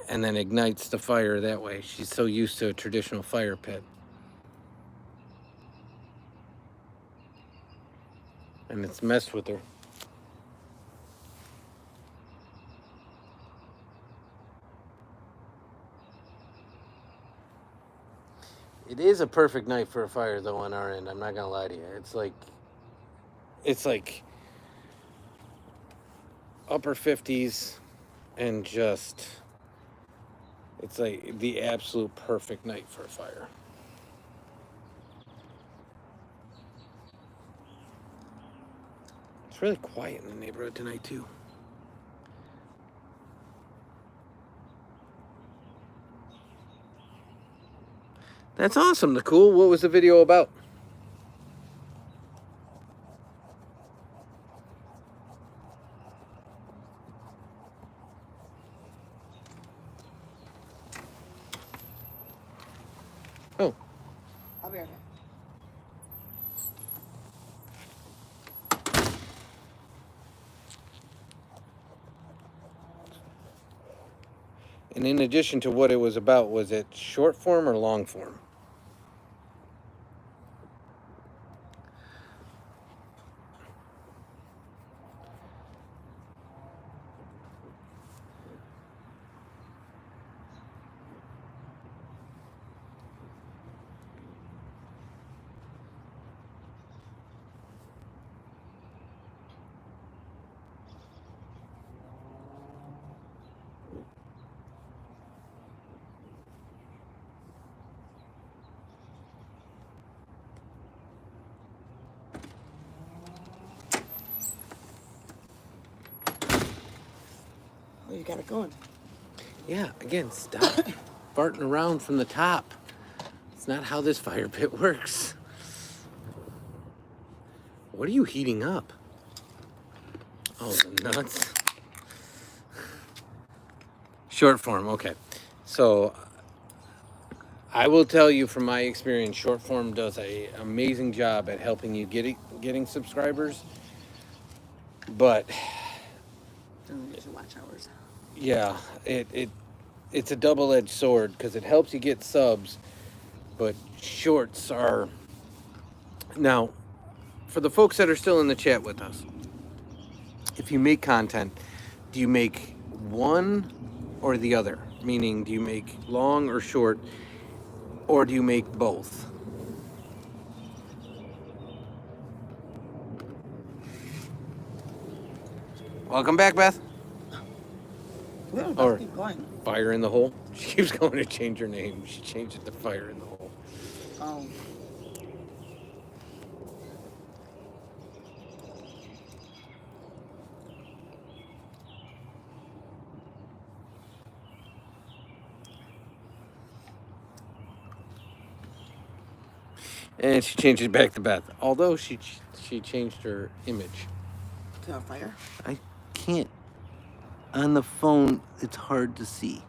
and then ignites the fire that way. She's so used to a traditional fire pit. And it's messed with her. It is a perfect night for a fire, though, on our end. I'm not gonna lie to you. It's like upper 50s, and just, it's like the absolute perfect night for a fire. It's really quiet in the neighborhood tonight, too. That's awesome, Nicole. What was the video about? Oh, I'll be right back. and in addition to what it was about, was it short form or long form? Oh, you got it going. Yeah, again, stop farting around from the top. It's not how this fire pit works. What are you heating up? Oh, the nuts. Short form, okay. So, I will tell you from my experience, short form does an amazing job at helping you getting subscribers. But, Don't get your watch hours. yeah, it's a double-edged sword because it helps you get subs, but shorts are... Now, for the folks that are still in the chat with us, if you make content, do you make one or the other? Meaning, do you make long or short, or do you make both? Welcome back, Beth. No, Or- let's keep going. Fire in the hole. She keeps going to change her name. She changed it to Fire in the Hole. Oh. And she changed it back to Beth. Although she changed her image. To a fire? I can't. On the phone, it's hard to see.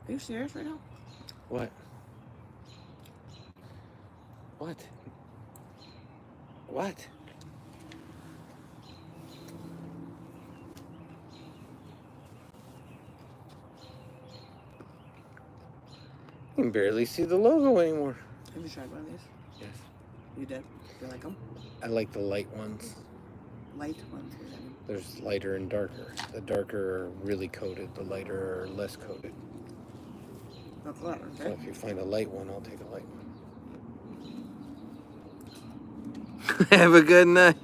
Are you serious right now? What? What? What? You can barely see the logo anymore. Have you tried one of these? Yes. You did? You like them? I like the light ones. Light ones. What does that mean? There's lighter and darker. The darker are really coated. The lighter are less coated. That's a lot, So okay? if you find a light one, I'll take a light one. Have a good night.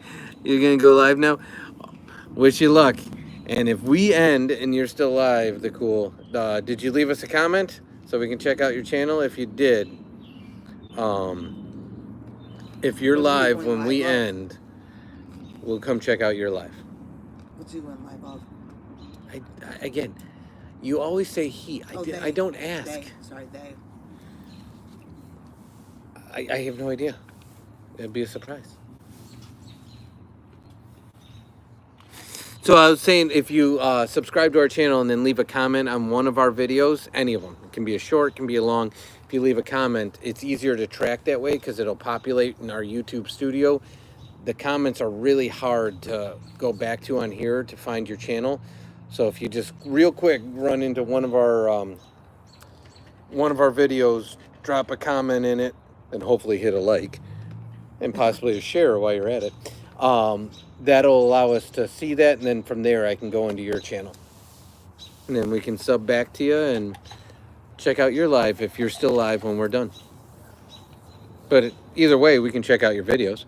You're gonna go live now. Wish you luck. And if we end and you're still live, the cool. Did you leave us a comment so we can check out your channel? If you did, if you're What's he live going when live we of? end, we'll come check out your live. What's he going live of? Again, you always say he. They. I don't ask. They. Sorry, they. I have no idea. It'd be a surprise. So I was saying, if you subscribe to our channel and then leave a comment on one of our videos, any of them, it can be a short, it can be a long. If you leave a comment, it's easier to track that way because it'll populate in our YouTube studio. The comments are really hard to go back to on here to find your channel. So if you just real quick run into one of our videos, drop a comment in it, and hopefully hit a like, and possibly a share while you're at it. That'll allow us to see that, and then from there I can go into your channel. And then we can sub back to you and check out your live if you're still live when we're done. But either way, we can check out your videos.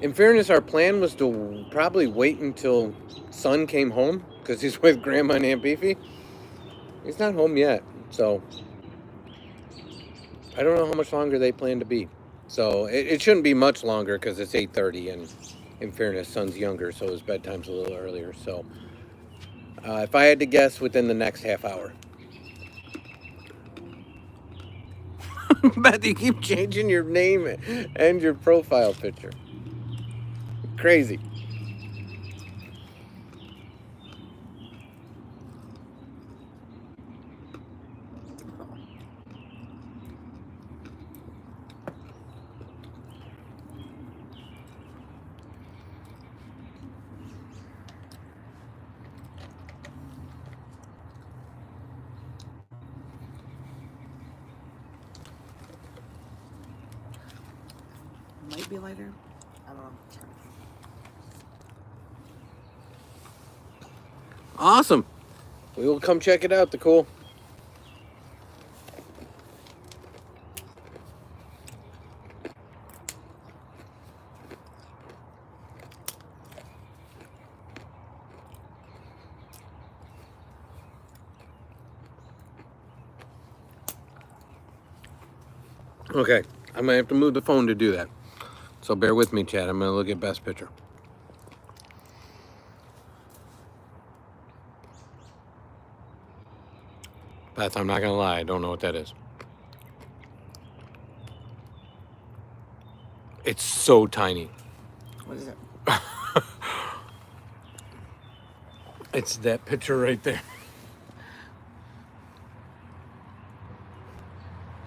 In fairness, our plan was to probably wait until Son came home because he's with Grandma and Aunt Beefy. He's not home yet, so I don't know how much longer they plan to be. So it shouldn't be much longer because it's 8:30, and in fairness, Son's younger, so his bedtime's a little earlier. So if I had to guess, within the next half hour. Beth, you keep changing your name and your profile picture. Crazy. Might be lighter. I don't know. Awesome. We will come check it out, the cool. Okay, I'm gonna have to move the phone to do that. So bear with me, Chad. I'm gonna look at best picture. Beth, I'm not gonna lie, I don't know what that is. It's so tiny. What is it? It's that picture right there.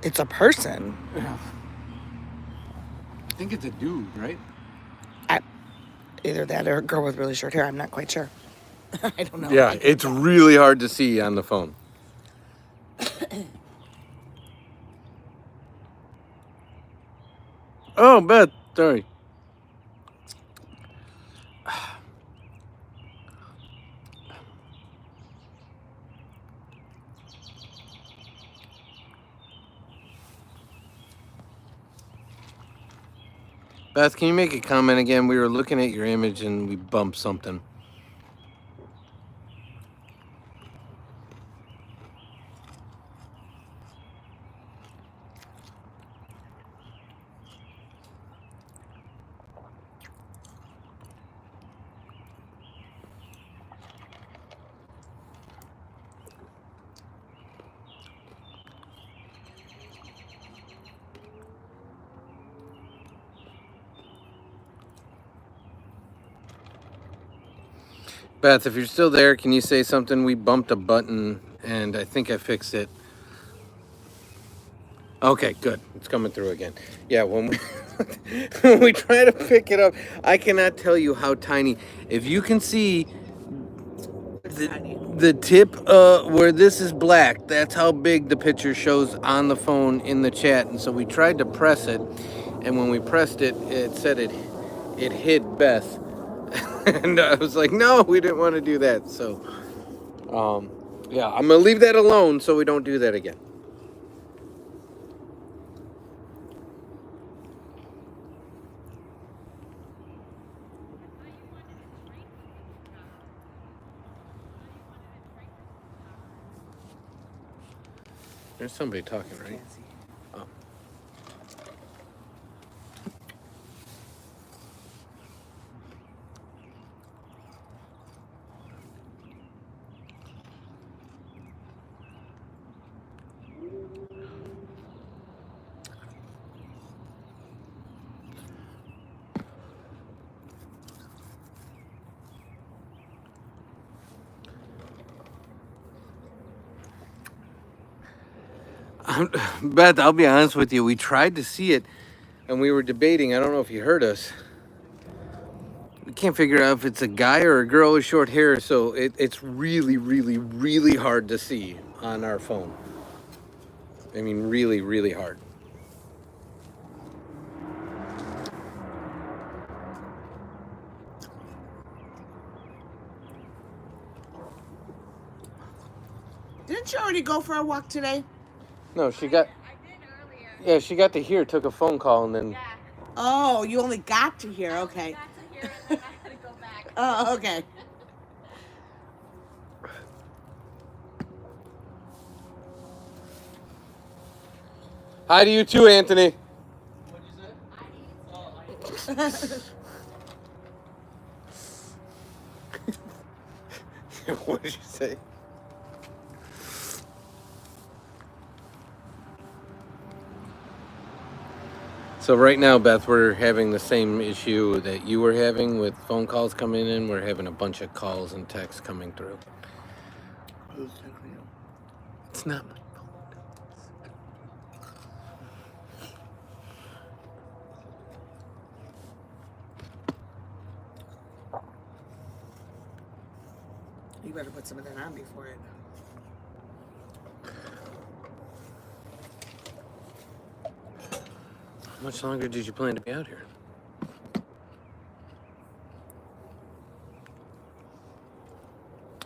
It's a person. I think it's a dude, right? Either that or a girl with really short hair. I'm not quite sure. I don't know. Yeah, it's really hard to see on the phone. Oh, Beth, sorry. Beth, can you make a comment again? We were looking at your image and we bumped something. Beth, if you're still there, can you say something? We bumped a button and I think I fixed it. Okay, good. It's coming through again. Yeah, when we, when we try to pick it up, I cannot tell you how tiny. If you can see the tip where this is black, that's how big the picture shows on the phone in the chat. And so we tried to press it, and when we pressed it, it said it hid Beth. And I was like, no, we didn't want to do that. So, yeah, I'm going to leave that alone so we don't do that again. There's somebody talking, right? Oh. Beth, I'll be honest with you. We tried to see it, and we were debating. I don't know if you heard us. We can't figure out if it's a guy or a girl with short hair, so it's really, really, really hard to see on our phone. I mean, really, really hard. Didn't you already go for a walk today? No, she got. I did earlier. Yeah, she got to here, took a phone call, and then. Yeah. Oh, you only got to here. Okay. Got to hear and then I had to go back. Oh, okay. Hi to you too, Anthony. What did you say? So right now, Beth, we're having the same issue that you were having with phone calls coming in. We're having a bunch of calls and texts coming through. It's not my phone. You better put some of that on before it. How much longer did you plan to be out here?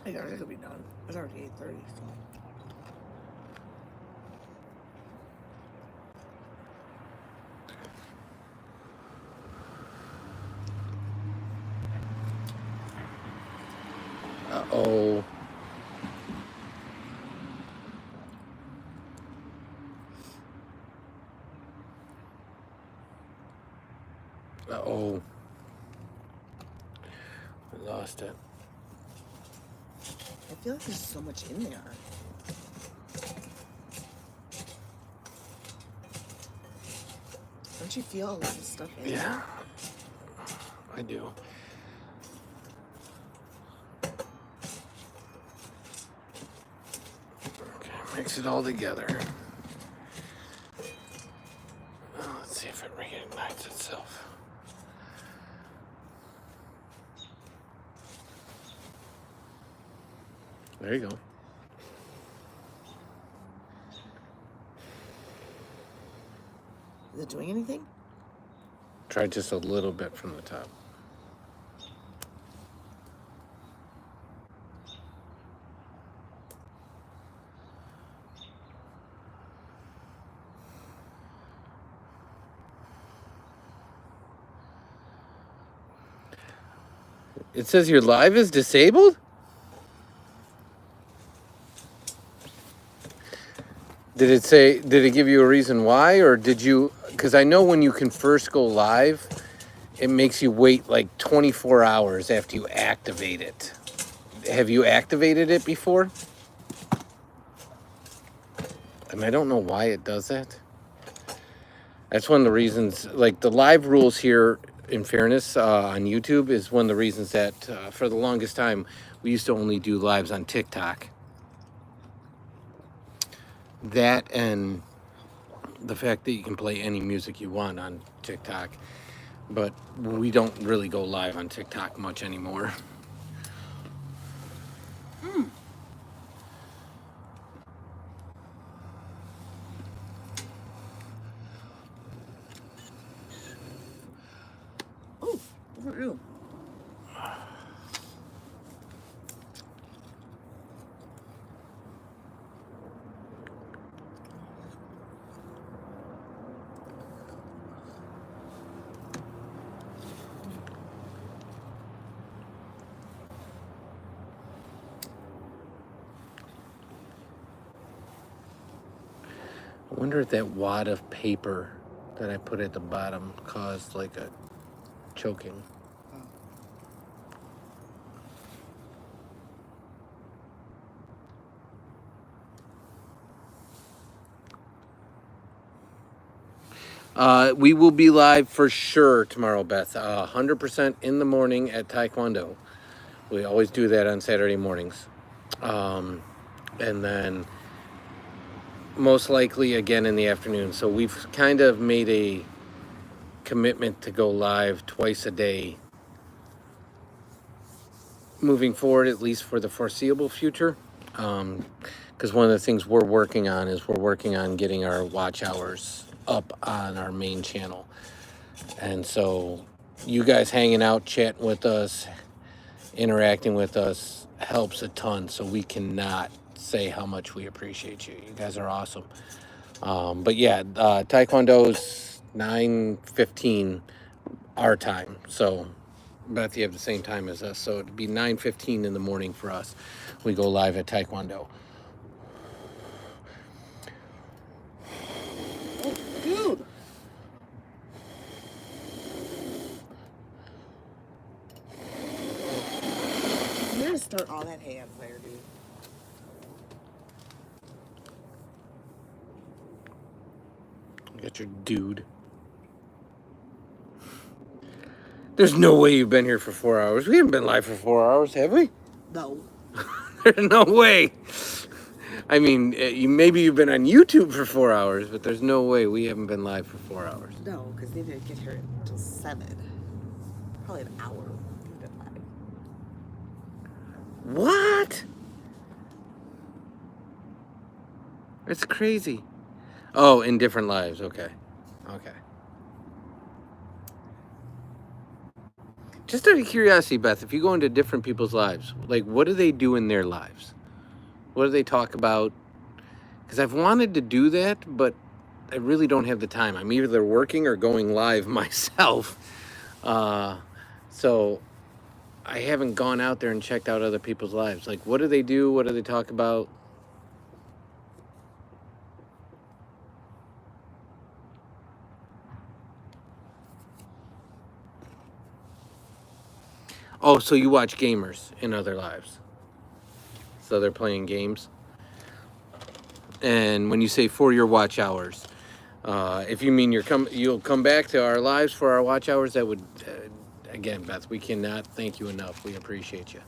I guess it'll be done. It's already 8:30. So. Uh-oh. Uh-oh. We lost it. I feel like there's so much in there. Don't you feel a lot of stuff in there? Yeah. I do. Okay, mix it all together. Let's see if it reignites itself. There you go. Is it doing anything? Try just a little bit from the top. It says your live is disabled? Did it give you a reason why, or did you, because I know when you can first go live, it makes you wait like 24 hours after you activate it. Have you activated it before? And I don't know why it does that. That's one of the reasons, like the live rules here, in fairness, on YouTube is one of the reasons that for the longest time, we used to only do lives on TikTok. That and the fact that you can play any music you want on TikTok, but we don't really go live on TikTok much anymore. Oh, look at you. I wonder if that wad of paper that I put at the bottom caused like a choking. We will be live for sure tomorrow, Beth. 100% in the morning at Taekwondo. We always do that on Saturday mornings. And then most likely again in the afternoon. So we've kind of made a commitment to go live twice a day moving forward, at least for the foreseeable future. Because one of the things we're working on is we're working on getting our watch hours up on our main channel. And so you guys hanging out, chatting with us, interacting with us helps a ton. So we cannot say how much we appreciate you. You guys are awesome. But yeah, Taekwondo's 9:15 our time. So Beth, you have the same time as us. So it'd be 9:15 in the morning for us. We go live at Taekwondo. Oh, dude. You're gonna start all that hand fire, dude. You got your dude. There's no way you've been here for 4 hours. We haven't been live for 4 hours, have we? No. There's no way. I mean, maybe you've been on YouTube for 4 hours, but there's no way we haven't been live for 4 hours. No, because they didn't get here until 7. Probably an hour. We've been live. What? It's crazy. Oh, in different lives. Okay. Okay. Just out of curiosity, Beth, if you go into different people's lives, like what do they do in their lives? What do they talk about? Because I've wanted to do that, but I really don't have the time. I'm either working or going live myself. So I haven't gone out there and checked out other people's lives. Like, what do they do? What do they talk about? Oh, so you watch gamers in other lives. So they're playing games. And when you say for your watch hours, if you mean you'll come back to our lives for our watch hours, that would, again, Beth, we cannot thank you enough. We appreciate you.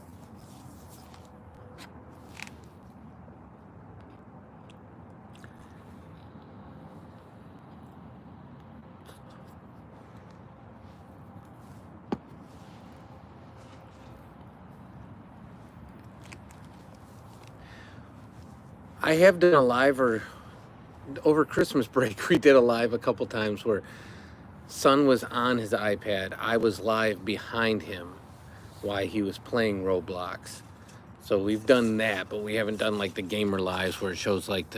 I have done a live over Christmas break. We did a live a couple times where son was on his iPad. I was live behind him while he was playing Roblox. So we've done that, but we haven't done like the gamer lives where it shows like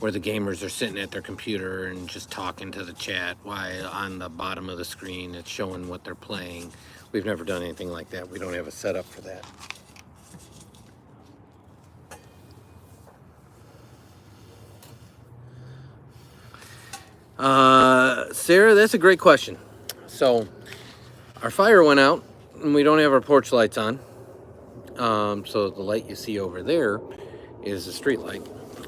where the gamers are sitting at their computer and just talking to the chat while on the bottom of the screen it's showing what they're playing. We've never done anything like that. We don't have a setup for that. Sarah, that's a great question. So our fire went out and we don't have our porch lights on. So the light you see over there is a street light.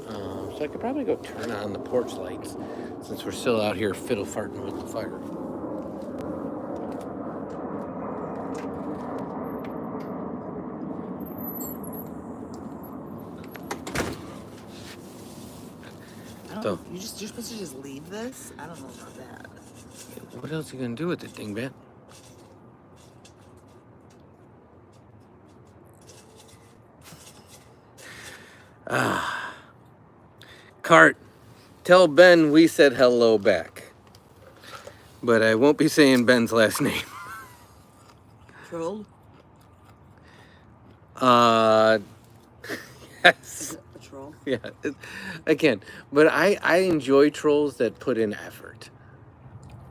So I could probably go turn on the porch lights since we're still out here fiddle farting with the fire. So, you're supposed to just leave this? I don't know about that. what else are you gonna do with it, dingbat? Cart, tell Ben we said hello back. But I won't be saying Ben's last name. Troll? Yes. A troll? Yeah, I can. But I enjoy trolls that put in effort.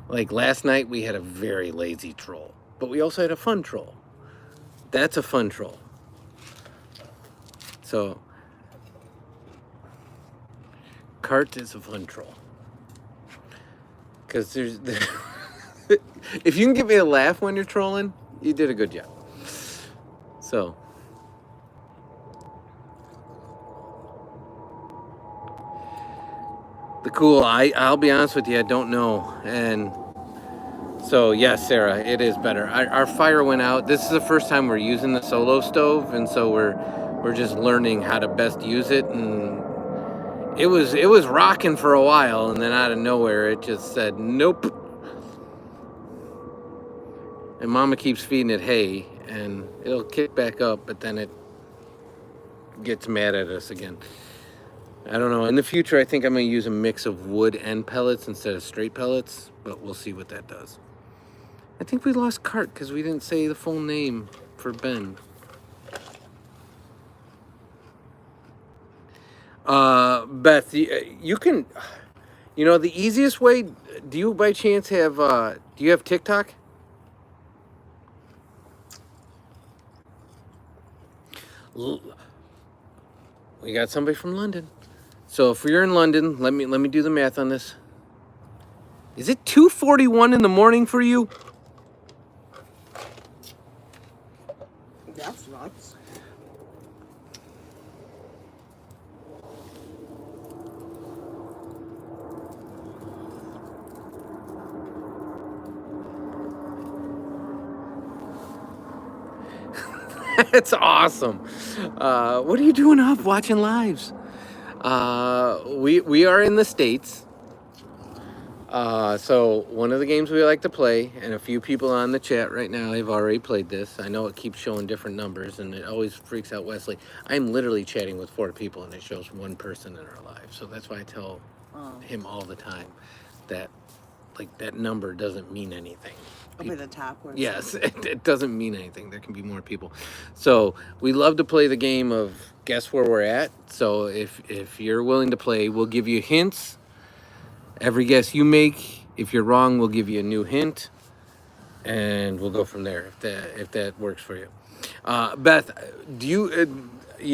Like last night, we had a very lazy troll, but we also had a fun troll. That's a fun troll. So, Cart is a fun troll. Because if you can get me a laugh when you're trolling, you did a good job. So, I'll be honest with you, I don't know. And so, yes, Sarah, it is better. Our fire went out. This is the first time we're using the solo stove, and so we're just learning how to best use it. And it was rocking for a while, and then out of nowhere, it just said nope. And Mama keeps feeding it hay, and it'll kick back up, but then it gets mad at us again. I don't know. In the future, I think I'm going to use a mix of wood and pellets instead of straight pellets, but we'll see what that does. I think we lost Cart because we didn't say the full name for Ben. Beth, you can, the easiest way, do you by chance have, do you have TikTok? We got somebody from London. So if you're in London, let me do the math on this. Is it 2:41 in the morning for you? That's nuts. That's awesome. What are you doing up watching lives? We are in the States. So one of the games we like to play, and a few people on the chat right now have already played this. I know it keeps showing different numbers, and it always freaks out Wesley. I'm literally chatting with 4 people, and it shows 1 person in our live. So that's why I tell him all the time that, like, that number doesn't mean anything. Up at the top. Where Yes, it doesn't mean anything. There can be more people. So we love to play the game of guess where we're at. So if you're willing to play, we'll give you hints. Every guess you make, if you're wrong, we'll give you a new hint, and we'll go from there if that works for you. Beth, do you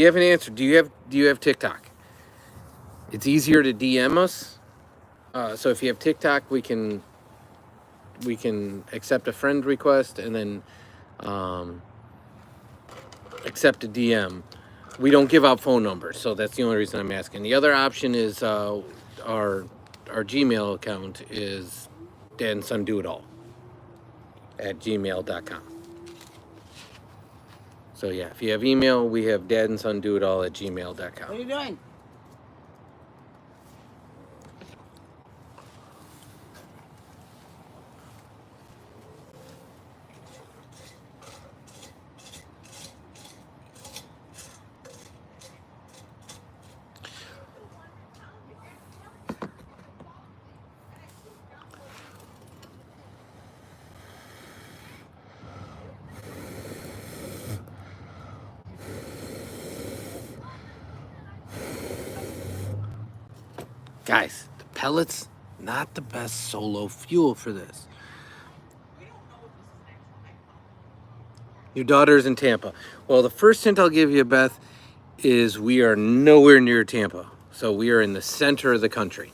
have an answer? Do you have TikTok? It's easier to DM us. So if you have TikTok, we can accept a friend request and then accept a DM. We don't give out phone numbers, so that's the only reason I'm asking. The other option is our Gmail account is dadandsondoitall@gmail.com. So yeah, if you have email, we have dadandsondoitall@gmail.com. What are you doing? Guys, the pellets, not the best solo fuel for this. Your daughter's in Tampa. Well, the first hint I'll give you, Beth, is we are nowhere near Tampa. So we are in the center of the country.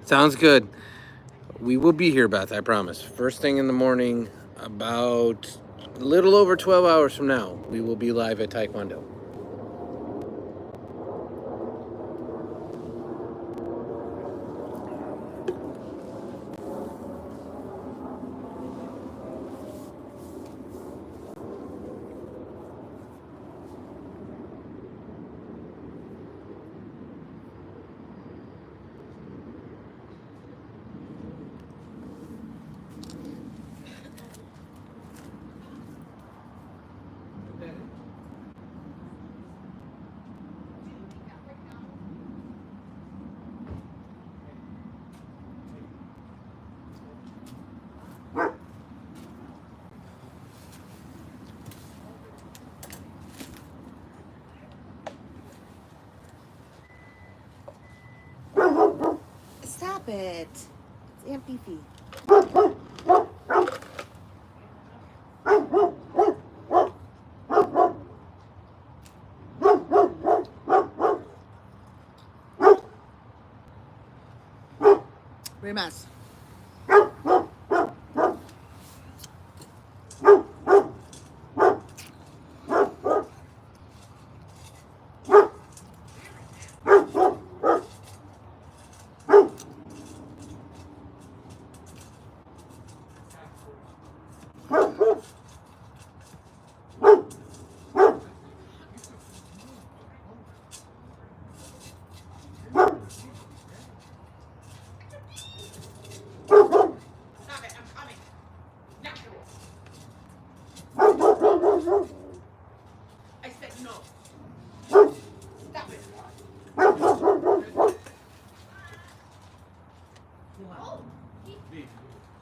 Sounds good. We will be here, Beth, I promise. First thing in the morning, about a little over 12 hours from now, we will be live at Taekwondo. it. It's Aunt Beefy. Remus. Stop it, I'm coming. Now. I said no. Stop it. Go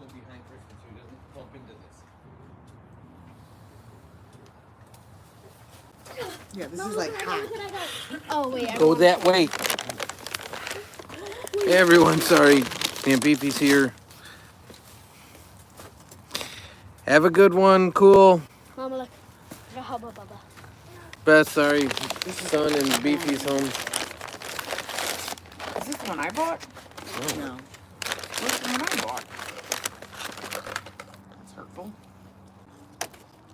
behind Kristen so he doesn't bump into this. Yeah, this is like hot. Oh wait. Go that way. Hey everyone, sorry. Aunt Beefy's here. Have a good one, cool. Mama, look. Hubba bubba. Beth, sorry. Son and Beefy's home. Is this the one I bought? No. What's the one I bought? That's hurtful.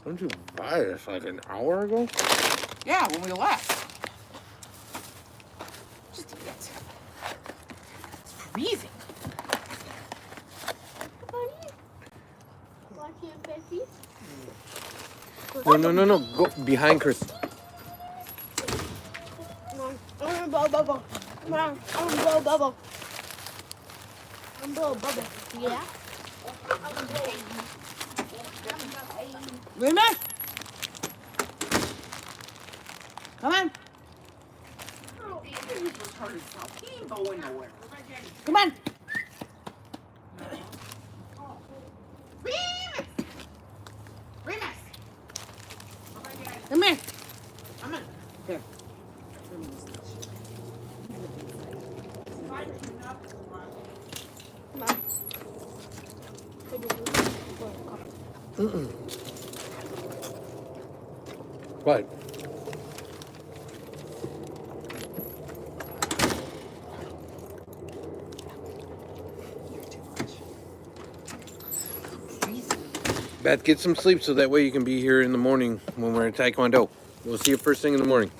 Don't you buy this like an hour ago? Yeah, when we left. Just eat it. It's freezing. No. Go behind Chris. I'm blow bubble. Come on, I'm blow bubble. I'm blow bubble. Yeah. Remus! Come on. He ain't going nowhere. Come on. Remus! Remus! Come here. Come on. Here. What? Beth, get some sleep so that way you can be here in the morning when we're at Taekwondo. We'll see you first thing in the morning.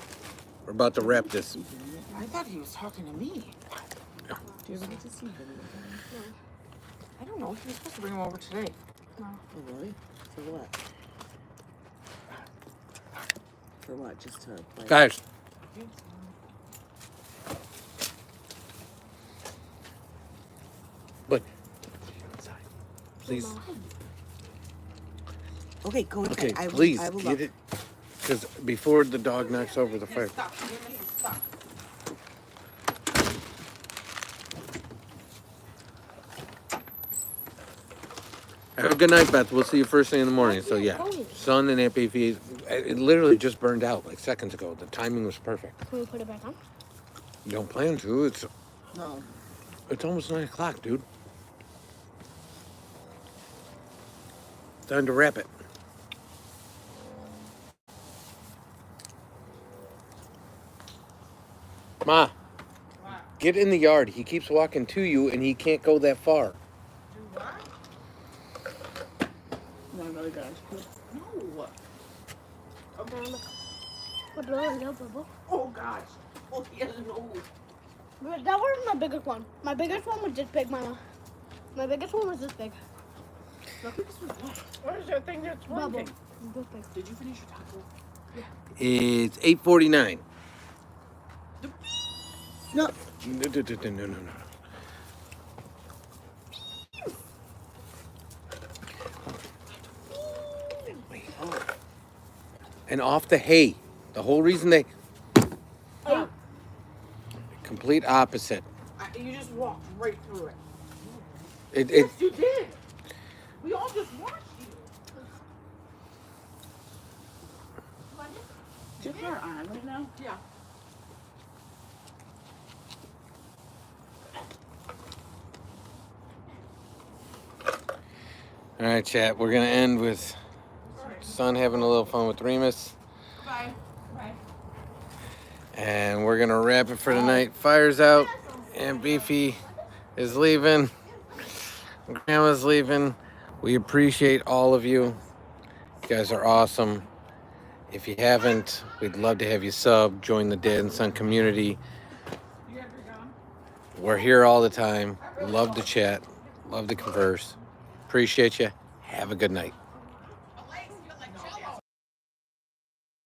We're about to wrap this. I thought he was talking to me. Yeah. Do you ever get to see him? I don't know. He was supposed to bring him over today. No. Oh, really? For what? For what? Just to like... Guys, but please, Okay, go inside. okay, I will, please I will get look. it, because before the dog knocks over the fire. Stop. Remus is stuck. Have a good night, Beth. We'll see you first thing in the morning. So yeah, Son and Aunt Beefy, it literally just burned out like seconds ago. The timing was perfect. Can we put it back on? You don't plan to. No. It's almost 9 o'clock, dude. Time to wrap it. Ma, get in the yard. He keeps walking to you, and he can't go that far. Do what? No, another guy. No. What little bubble? Oh gosh. Oh hello. That was my biggest one. My biggest one was this big, Mama. My biggest one was this big. What is that thing that's Bubble. working? This big. Did you finish your taco? It's 8:49. No. No. And off the hay. The whole reason they... Oh. Complete opposite. You just walked right through it. It Yes, you did. We all just watched you. Is your car on right now? Yeah. All right, chat. We're gonna end with son having a little fun with Remus, Bye. Bye. and we're gonna wrap it for tonight. Fire's out, and Beefy is leaving. Grandma's leaving. We appreciate all of you. You guys are awesome. If you haven't, we'd love to have you sub, join the Dad and Son community. We're here all the time. Love to chat. Love to converse. Appreciate you. Have a good night.